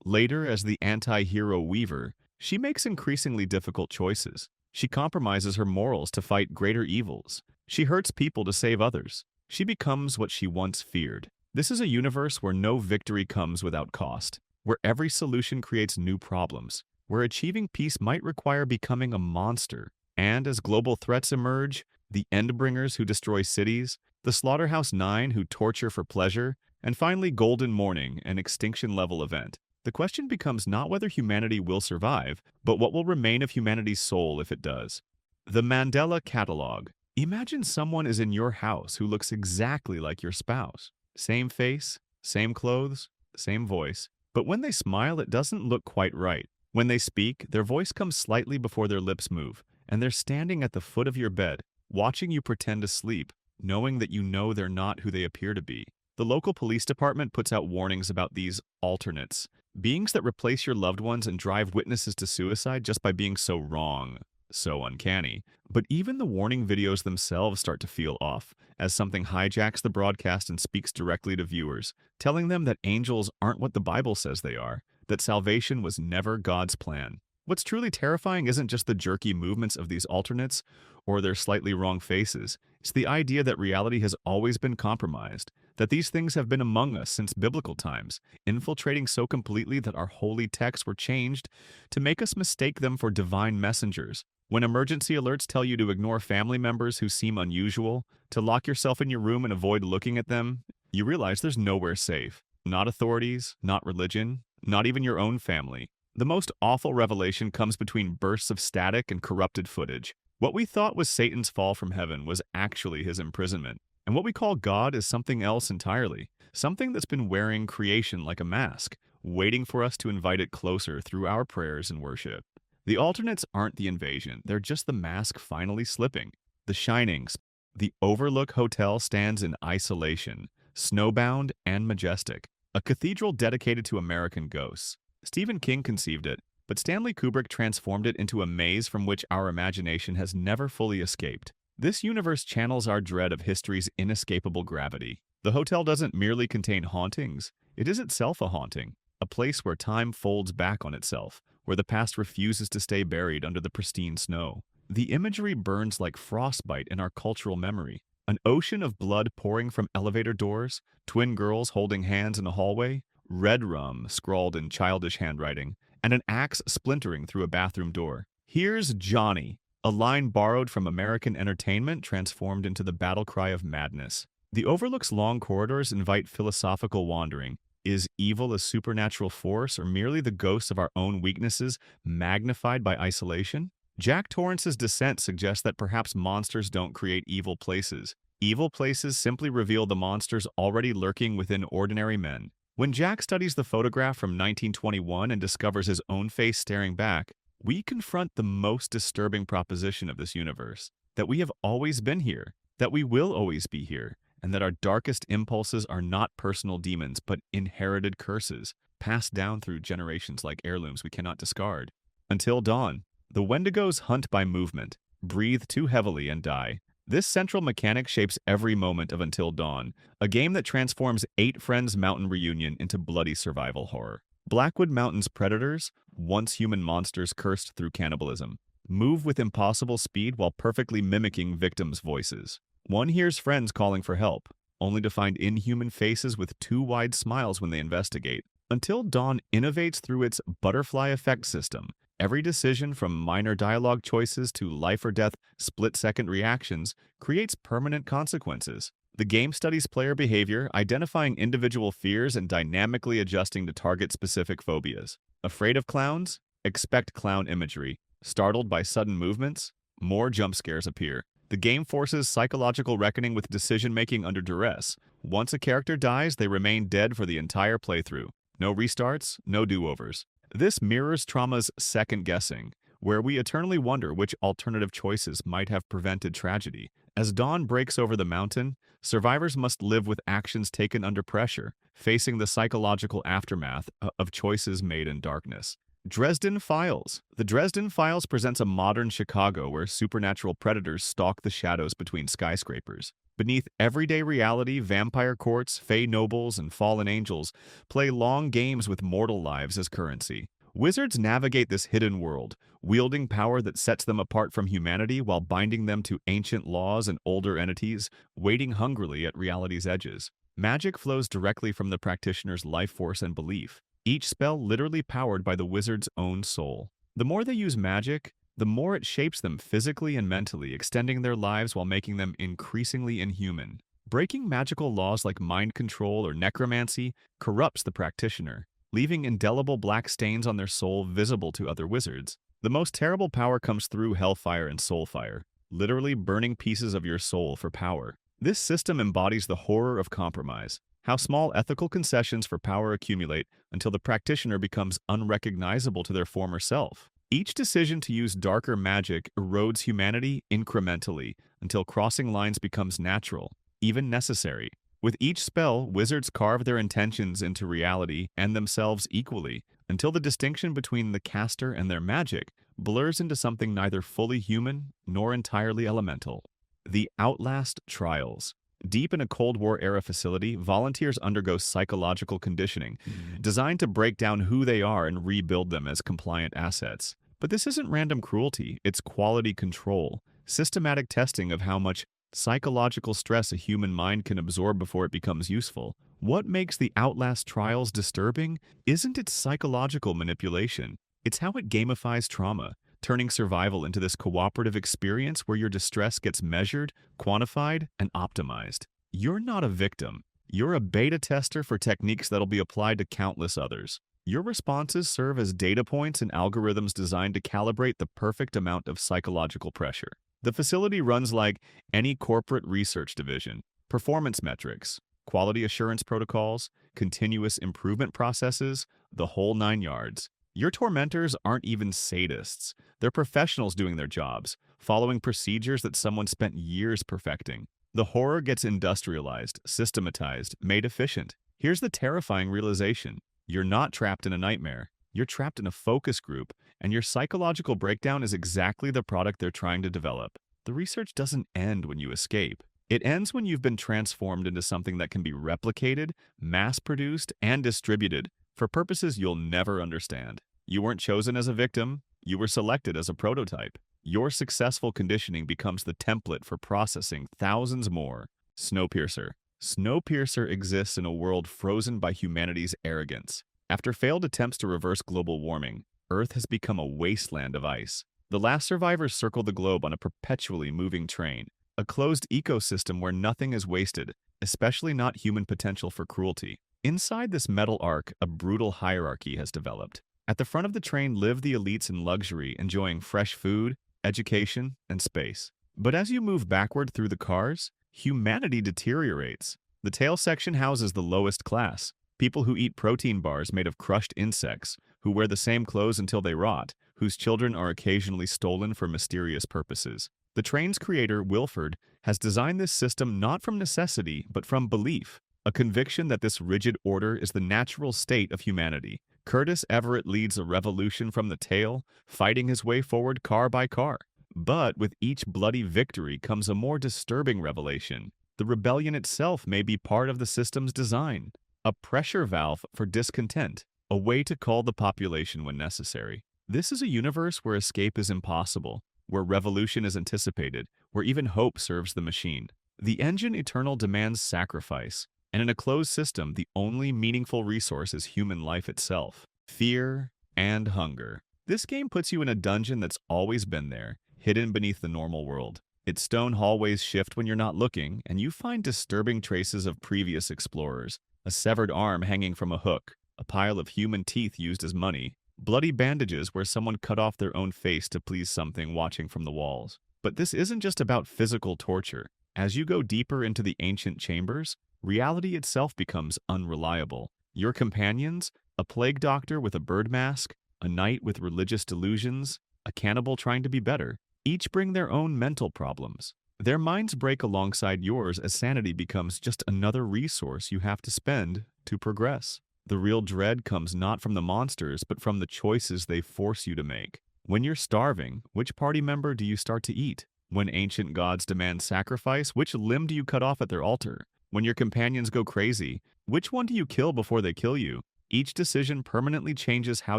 later as the anti-hero Weaver, she makes increasingly difficult choices. She compromises her morals to fight greater evils. She hurts people to save others. She becomes what she once feared. This is a universe where no victory comes without cost, where every solution creates new problems, where achieving peace might require becoming a monster. And as global threats emerge, the Endbringers who destroy cities, the Slaughterhouse Nine who torture for pleasure, and finally Golden Morning, an extinction-level event. The question becomes not whether humanity will survive, but what will remain of humanity's soul if it does. The Mandela Catalogue. Imagine someone is in your house who looks exactly like your spouse. Same face, same clothes, same voice. But when they smile, it doesn't look quite right. When they speak, their voice comes slightly before their lips move, and they're standing at the foot of your bed, watching you pretend to sleep, knowing that you know they're not who they appear to be. The local police department puts out warnings about these alternates, beings that replace your loved ones and drive witnesses to suicide just by being so wrong, so uncanny. But even the warning videos themselves start to feel off, as something hijacks the broadcast and speaks directly to viewers, telling them that angels aren't what the Bible says they are, that salvation was never God's plan. What's truly terrifying isn't just the jerky movements of these alternates or their slightly wrong faces. It's the idea that reality has always been compromised, that these things have been among us since biblical times, infiltrating so completely that our holy texts were changed to make us mistake them for divine messengers. When emergency alerts tell you to ignore family members who seem unusual, to lock yourself in your room and avoid looking at them, you realize there's nowhere safe. Not authorities, not religion, not even your own family. The most awful revelation comes between bursts of static and corrupted footage. What we thought was Satan's fall from heaven was actually his imprisonment. And what we call God is something else entirely. Something that's been wearing creation like a mask, waiting for us to invite it closer through our prayers and worship. The alternates aren't the invasion, they're just the mask finally slipping. The Shinings. The Overlook Hotel stands in isolation, snowbound and majestic. A cathedral dedicated to American ghosts. Stephen King conceived it, but Stanley Kubrick transformed it into a maze from which our imagination has never fully escaped. This universe channels our dread of history's inescapable gravity. The hotel doesn't merely contain hauntings, it is itself a haunting, a place where time folds back on itself, where the past refuses to stay buried under the pristine snow. The imagery burns like frostbite in our cultural memory. An ocean of blood pouring from elevator doors, twin girls holding hands in a hallway, red rum scrawled in childish handwriting, and an axe splintering through a bathroom door. Here's Johnny, a line borrowed from American entertainment transformed into the battle cry of madness. The Overlook's long corridors invite philosophical wandering. Is evil a supernatural force or merely the ghosts of our own weaknesses magnified by isolation? Jack Torrance's Descent suggests that perhaps monsters don't create evil places. Evil places simply reveal the monsters already lurking within ordinary men. When Jack studies the photograph from 1921 and discovers his own face staring back, we confront the most disturbing proposition of this universe, that we have always been here, that we will always be here, and that our darkest impulses are not personal demons but inherited curses, passed down through generations like heirlooms we cannot discard. Until Dawn. The Wendigos hunt by movement, breathe too heavily and die. This central mechanic shapes every moment of Until Dawn, a game that transforms 8 Friends Mountain Reunion into bloody survival horror. Blackwood Mountain's predators, once human monsters cursed through cannibalism, move with impossible speed while perfectly mimicking victims' voices. One hears friends calling for help, only to find inhuman faces with too wide smiles when they investigate. Until Dawn innovates through its butterfly effect system. Every decision, from minor dialogue choices to life-or-death split-second reactions, creates permanent consequences. The game studies player behavior, identifying individual fears and dynamically adjusting to target-specific phobias. Afraid of clowns? Expect clown imagery. Startled by sudden movements? More jump scares appear. The game forces psychological reckoning with decision-making under duress. Once a character dies, they remain dead for the entire playthrough. No restarts, no do-overs. This mirrors Trauma's second guessing, where we eternally wonder which alternative choices might have prevented tragedy. As dawn breaks over the mountain, survivors must live with actions taken under pressure, facing the psychological aftermath of choices made in darkness. Dresden Files. The Dresden Files presents a modern Chicago where supernatural predators stalk the shadows between skyscrapers. Beneath everyday reality, vampire courts, fey nobles, and fallen angels play long games with mortal lives as currency. Wizards navigate this hidden world, wielding power that sets them apart from humanity while binding them to ancient laws and older entities, waiting hungrily at reality's edges. Magic flows directly from the practitioner's life force and belief, each spell literally powered by the wizard's own soul. The more they use magic, the more it shapes them physically and mentally, extending their lives while making them increasingly inhuman. Breaking magical laws like mind control or necromancy corrupts the practitioner, leaving indelible black stains on their soul visible to other wizards. The most terrible power comes through hellfire and soulfire, literally burning pieces of your soul for power. This system embodies the horror of compromise, how small ethical concessions for power accumulate until the practitioner becomes unrecognizable to their former self. Each decision to use darker magic erodes humanity incrementally until crossing lines becomes natural, even necessary. With each spell, wizards carve their intentions into reality and themselves equally, until the distinction between the caster and their magic blurs into something neither fully human nor entirely elemental. The Outlast Trials. Deep in a Cold War-era facility, volunteers undergo psychological conditioning, designed to break down who they are and rebuild them as compliant assets. But this isn't random cruelty, it's quality control, systematic testing of how much psychological stress a human mind can absorb before it becomes useful. What makes the Outlast Trials disturbing isn't its psychological manipulation, it's how it gamifies trauma, turning survival into this cooperative experience where your distress gets measured, quantified, and optimized. You're not a victim. You're a beta tester for techniques that'll be applied to countless others. Your responses serve as data points and algorithms designed to calibrate the perfect amount of psychological pressure. The facility runs like any corporate research division. Performance metrics, quality assurance protocols, continuous improvement processes, the whole 9 yards. Your tormentors aren't even sadists. They're professionals doing their jobs, following procedures that someone spent years perfecting. The horror gets industrialized, systematized, made efficient. Here's the terrifying realization. You're not trapped in a nightmare. You're trapped in a focus group, and your psychological breakdown is exactly the product they're trying to develop. The research doesn't end when you escape. It ends when you've been transformed into something that can be replicated, mass-produced, and distributed for purposes you'll never understand. You weren't chosen as a victim. You were selected as a prototype. Your successful conditioning becomes the template for processing thousands more. Snowpiercer. Snowpiercer exists in a world frozen by humanity's arrogance. After failed attempts to reverse global warming, Earth has become a wasteland of ice. The last survivors circle the globe on a perpetually moving train, a closed ecosystem where nothing is wasted, especially not human potential for cruelty. Inside this metal arc, a brutal hierarchy has developed. At the front of the train live the elites in luxury, enjoying fresh food, education, and space. But as you move backward through the cars, humanity deteriorates. The tail section houses the lowest class, people who eat protein bars made of crushed insects, who wear the same clothes until they rot, whose children are occasionally stolen for mysterious purposes. The train's creator, Wilford, has designed this system not from necessity, but from belief, a conviction that this rigid order is the natural state of humanity. Curtis Everett leads a revolution from the tail, fighting his way forward car by car. But with each bloody victory comes a more disturbing revelation. The rebellion itself may be part of the system's design, a pressure valve for discontent, a way to cull the population when necessary. This is a universe where escape is impossible, where revolution is anticipated, where even hope serves the machine. The engine eternal demands sacrifice, and in a closed system, the only meaningful resource is human life itself. Fear and hunger. This game puts you in a dungeon that's always been there, hidden beneath the normal world. Its stone hallways shift when you're not looking, and you find disturbing traces of previous explorers. A severed arm hanging from a hook, a pile of human teeth used as money, bloody bandages where someone cut off their own face to please something watching from the walls. But this isn't just about physical torture. As you go deeper into the ancient chambers, reality itself becomes unreliable. Your companions, a plague doctor with a bird mask, a knight with religious delusions, a cannibal trying to be better, each bring their own mental problems. Their minds break alongside yours as sanity becomes just another resource you have to spend to progress. The real dread comes not from the monsters, but from the choices they force you to make. When you're starving, which party member do you start to eat? When ancient gods demand sacrifice, which limb do you cut off at their altar? When your companions go crazy, which one do you kill before they kill you? Each decision permanently changes how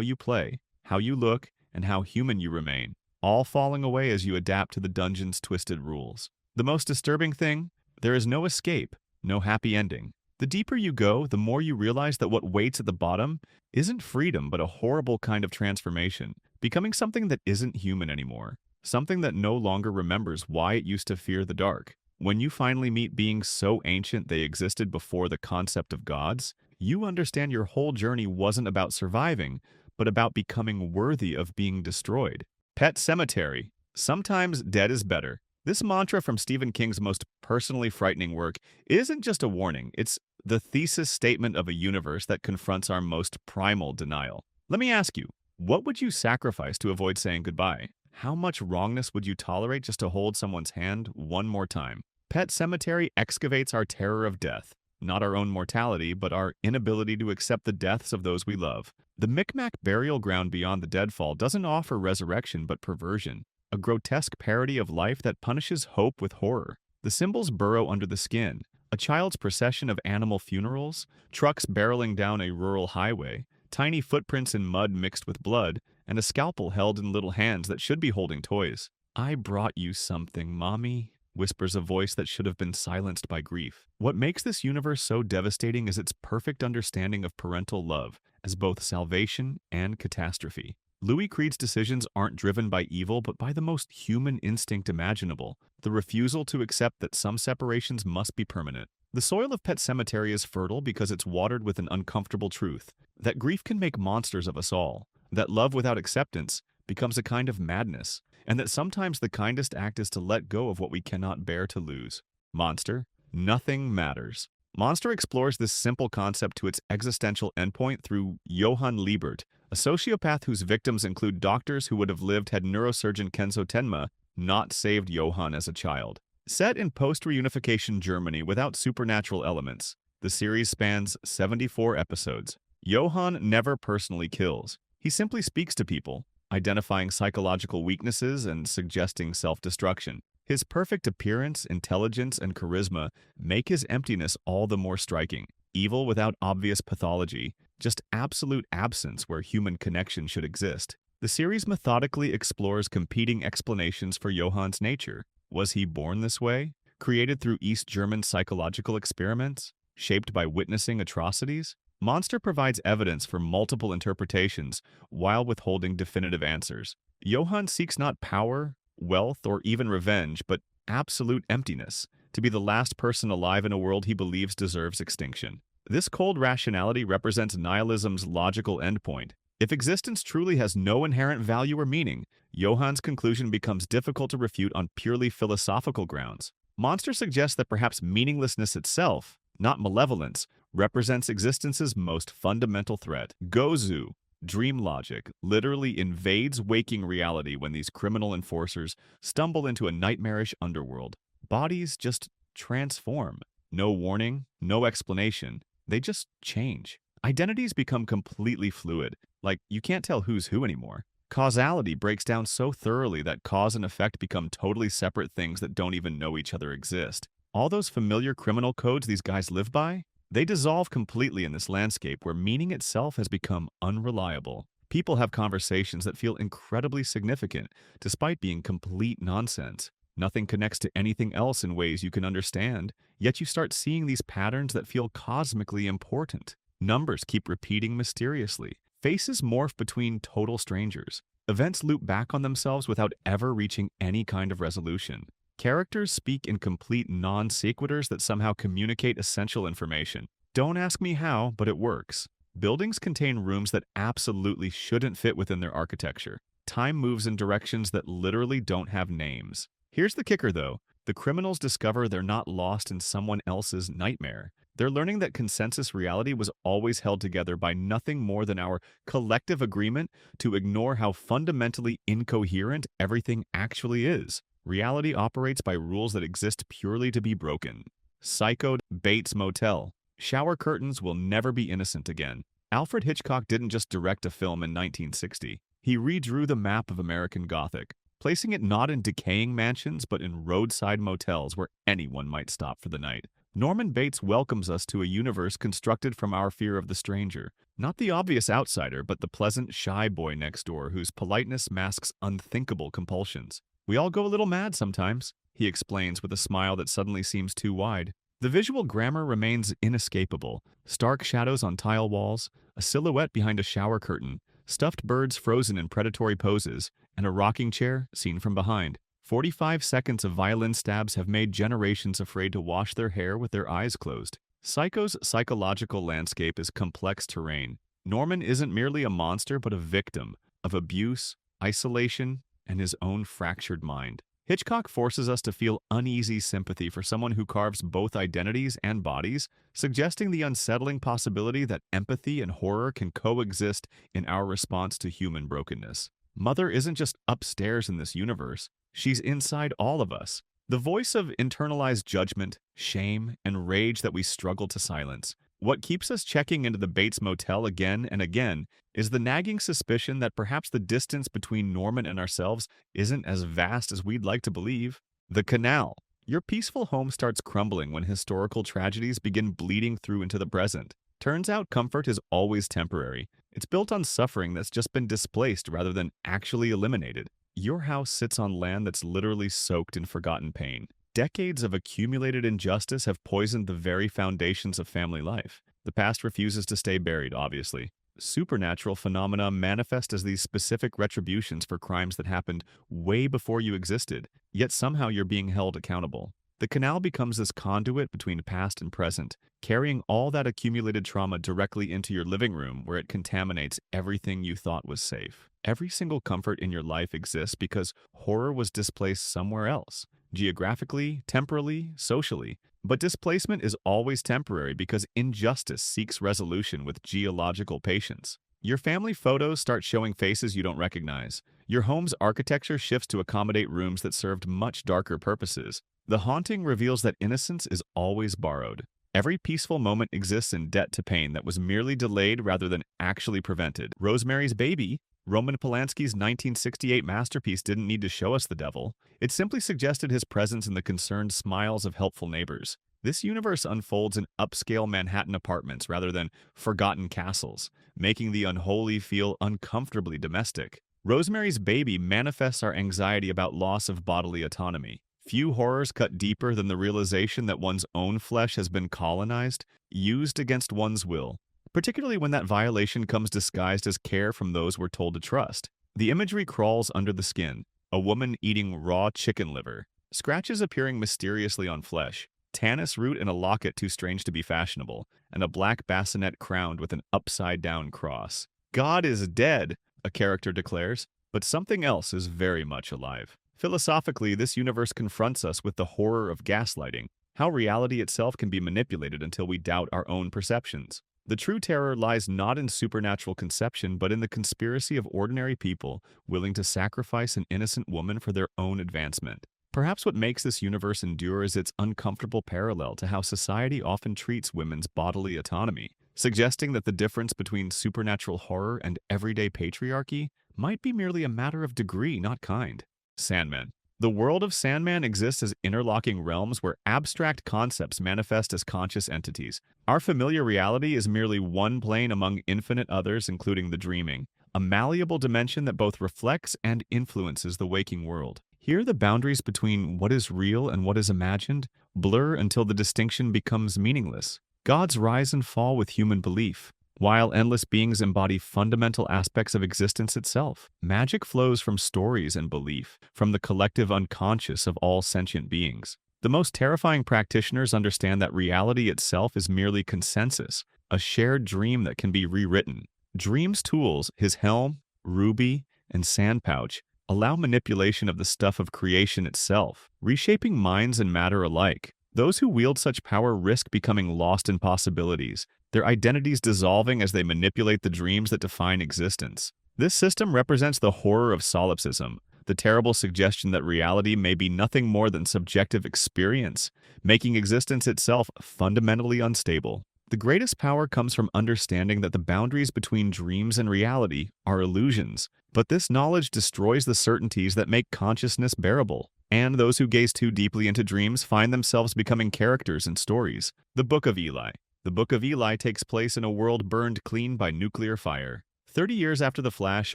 you play, how you look, and how human you remain, all falling away as you adapt to the dungeon's twisted rules. The most disturbing thing? There is no escape, no happy ending. The deeper you go, the more you realize that what waits at the bottom isn't freedom, but a horrible kind of transformation, becoming something that isn't human anymore, something that no longer remembers why it used to fear the dark. When you finally meet beings so ancient they existed before the concept of gods, you understand your whole journey wasn't about surviving, but about becoming worthy of being destroyed. Pet Sematary. Sometimes dead is better. This mantra from Stephen King's most personally frightening work isn't just a warning, it's the thesis statement of a universe that confronts our most primal denial. Let me ask you, what would you sacrifice to avoid saying goodbye? How much wrongness would you tolerate just to hold someone's hand one more time? Pet Sematary excavates our terror of death, not our own mortality, but our inability to accept the deaths of those we love. The Micmac burial ground beyond the deadfall doesn't offer resurrection but perversion, a grotesque parody of life that punishes hope with horror. The symbols burrow under the skin, a child's procession of animal funerals, trucks barreling down a rural highway, tiny footprints in mud mixed with blood, and a scalpel held in little hands that should be holding toys. "I brought you something, Mommy," whispers a voice that should have been silenced by grief. What makes this universe so devastating is its perfect understanding of parental love as both salvation and catastrophe. Louis Creed's decisions aren't driven by evil, but by the most human instinct imaginable, the refusal to accept that some separations must be permanent. The soil of Pet Sematary is fertile because it's watered with an uncomfortable truth, that grief can make monsters of us all, that love without acceptance becomes a kind of madness, and that sometimes the kindest act is to let go of what we cannot bear to lose. Monster, nothing matters. Monster explores this simple concept to its existential endpoint through Johann Liebert, a sociopath whose victims include doctors who would have lived had neurosurgeon Kenzo Tenma not saved Johann as a child. Set in post-reunification Germany without supernatural elements, the series spans 74 episodes. Johann never personally kills. He simply speaks to people, identifying psychological weaknesses and suggesting self-destruction. His perfect appearance, intelligence, and charisma make his emptiness all the more striking. Evil without obvious pathology, just absolute absence where human connection should exist. The series methodically explores competing explanations for Johann's nature. Was he born this way? Created through East German psychological experiments? Shaped by witnessing atrocities? Monster provides evidence for multiple interpretations while withholding definitive answers. Johann seeks not power, wealth, or even revenge, but absolute emptiness, to be the last person alive in a world he believes deserves extinction. This cold rationality represents nihilism's logical endpoint. If existence truly has no inherent value or meaning, Johann's conclusion becomes difficult to refute on purely philosophical grounds. Monster suggests that perhaps meaninglessness itself, not malevolence, represents existence's most fundamental threat. Gozu. Dream logic literally invades waking reality when these criminal enforcers stumble into a nightmarish underworld. Bodies just transform. No warning, no explanation. They just change. Identities become completely fluid, like you can't tell who's who anymore. Causality breaks down so thoroughly that cause and effect become totally separate things that don't even know each other exist. All those familiar criminal codes these guys live by, they dissolve completely in this landscape where meaning itself has become unreliable. People have conversations that feel incredibly significant, despite being complete nonsense. Nothing connects to anything else in ways you can understand, yet you start seeing these patterns that feel cosmically important. Numbers keep repeating mysteriously. Faces morph between total strangers. Events loop back on themselves without ever reaching any kind of resolution. Characters speak in complete non-sequiturs that somehow communicate essential information. Don't ask me how, but it works. Buildings contain rooms that absolutely shouldn't fit within their architecture. Time moves in directions that literally don't have names. Here's the kicker, though. The criminals discover they're not lost in someone else's nightmare. They're learning that consensus reality was always held together by nothing more than our collective agreement to ignore how fundamentally incoherent everything actually is. Reality operates by rules that exist purely to be broken. Psychoed Bates Motel. Shower curtains will never be innocent again. Alfred Hitchcock didn't just direct a film in 1960. He redrew the map of American Gothic, placing it not in decaying mansions but in roadside motels where anyone might stop for the night. Norman Bates welcomes us to a universe constructed from our fear of the stranger. Not the obvious outsider, but the pleasant, shy boy next door whose politeness masks unthinkable compulsions. We all go a little mad sometimes, he explains with a smile that suddenly seems too wide. The visual grammar remains inescapable. Stark shadows on tile walls, a silhouette behind a shower curtain, stuffed birds frozen in predatory poses, and a rocking chair seen from behind. 45 seconds of violin stabs have made generations afraid to wash their hair with their eyes closed. Psycho's psychological landscape is complex terrain. Norman isn't merely a monster but a victim of abuse, isolation, and his own fractured mind. Hitchcock forces us to feel uneasy sympathy for someone who carves both identities and bodies, suggesting the unsettling possibility that empathy and horror can coexist in our response to human brokenness. Mother isn't just upstairs in this universe. She's inside all of us. The voice of internalized judgment, shame, and rage that we struggle to silence. What keeps us checking into the Bates Motel again and again is the nagging suspicion that perhaps the distance between Norman and ourselves isn't as vast as we'd like to believe. The Canal. Your peaceful home starts crumbling when historical tragedies begin bleeding through into the present. Turns out comfort is always temporary. It's built on suffering that's just been displaced rather than actually eliminated. Your house sits on land that's literally soaked in forgotten pain. Decades of accumulated injustice have poisoned the very foundations of family life. The past refuses to stay buried, obviously. Supernatural phenomena manifest as these specific retributions for crimes that happened way before you existed, yet somehow you're being held accountable. The canal becomes this conduit between past and present, carrying all that accumulated trauma directly into your living room where it contaminates everything you thought was safe. Every single comfort in your life exists because horror was displaced somewhere else, geographically, temporally, socially. But displacement is always temporary because injustice seeks resolution with geological patience. Your family photos start showing faces you don't recognize. Your home's architecture shifts to accommodate rooms that served much darker purposes. The haunting reveals that innocence is always borrowed. Every peaceful moment exists in debt to pain that was merely delayed rather than actually prevented. Rosemary's Baby, Roman Polanski's 1968 masterpiece, didn't need to show us the devil. It simply suggested his presence in the concerned smiles of helpful neighbors. This universe unfolds in upscale Manhattan apartments rather than forgotten castles, making the unholy feel uncomfortably domestic. Rosemary's Baby manifests our anxiety about loss of bodily autonomy. Few horrors cut deeper than the realization that one's own flesh has been colonized, used against one's will, particularly when that violation comes disguised as care from those we're told to trust. The imagery crawls under the skin. A woman eating raw chicken liver, scratches appearing mysteriously on flesh, tannis root in a locket too strange to be fashionable, and a black bassinet crowned with an upside-down cross. God is dead, a character declares, but something else is very much alive. Philosophically, this universe confronts us with the horror of gaslighting, how reality itself can be manipulated until we doubt our own perceptions. The true terror lies not in supernatural conception, but in the conspiracy of ordinary people willing to sacrifice an innocent woman for their own advancement. Perhaps what makes this universe endure is its uncomfortable parallel to how society often treats women's bodily autonomy, suggesting that the difference between supernatural horror and everyday patriarchy might be merely a matter of degree, not kind. Sandman. The world of Sandman exists as interlocking realms where abstract concepts manifest as conscious entities. Our familiar reality is merely one plane among infinite others, including the dreaming, a malleable dimension that both reflects and influences the waking world. Here, the boundaries between what is real and what is imagined blur until the distinction becomes meaningless. Gods rise and fall with human belief, while endless beings embody fundamental aspects of existence itself. Magic flows from stories and belief, from the collective unconscious of all sentient beings. The most terrifying practitioners understand that reality itself is merely consensus, a shared dream that can be rewritten. Dream's tools, his helm, ruby, and sand pouch, allow manipulation of the stuff of creation itself, reshaping minds and matter alike. Those who wield such power risk becoming lost in possibilities, their identities dissolving as they manipulate the dreams that define existence. This system represents the horror of solipsism, the terrible suggestion that reality may be nothing more than subjective experience, making existence itself fundamentally unstable. The greatest power comes from understanding that the boundaries between dreams and reality are illusions, but this knowledge destroys the certainties that make consciousness bearable. And those who gaze too deeply into dreams find themselves becoming characters in stories. The Book of Eli. The Book of Eli takes place in a world burned clean by nuclear fire. 30 years after the Flash,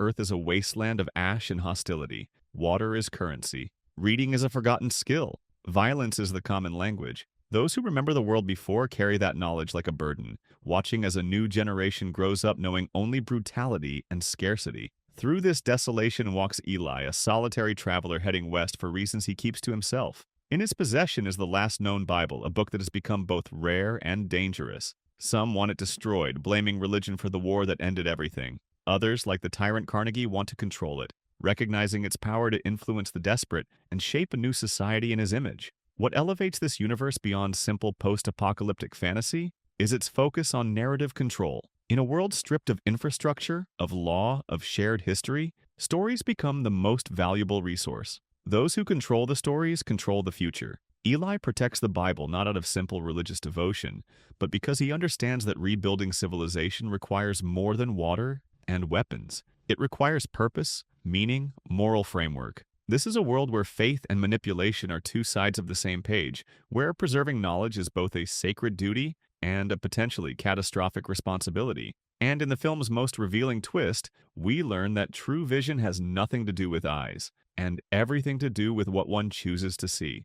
Earth is a wasteland of ash and hostility. Water is currency. Reading is a forgotten skill. Violence is the common language. Those who remember the world before carry that knowledge like a burden, watching as a new generation grows up knowing only brutality and scarcity. Through this desolation walks Eli, a solitary traveler heading west for reasons he keeps to himself. In his possession is the last known Bible, a book that has become both rare and dangerous. Some want it destroyed, blaming religion for the war that ended everything. Others, like the tyrant Carnegie, want to control it, recognizing its power to influence the desperate and shape a new society in his image. What elevates this universe beyond simple post-apocalyptic fantasy is its focus on narrative control. In a world stripped of infrastructure, of law, of shared history, stories become the most valuable resource. Those who control the stories control the future. Eli protects the Bible not out of simple religious devotion, but because he understands that rebuilding civilization requires more than water and weapons. It requires purpose, meaning, moral framework. This is a world where faith and manipulation are two sides of the same page, where preserving knowledge is both a sacred duty and a potentially catastrophic responsibility. And in the film's most revealing twist, we learn that true vision has nothing to do with eyes, and everything to do with what one chooses to see.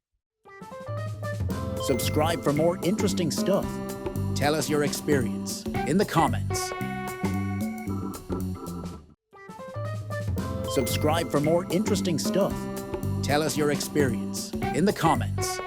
Subscribe for more interesting stuff. Tell us your experience in the comments. Subscribe for more interesting stuff. Tell us your experience in the comments.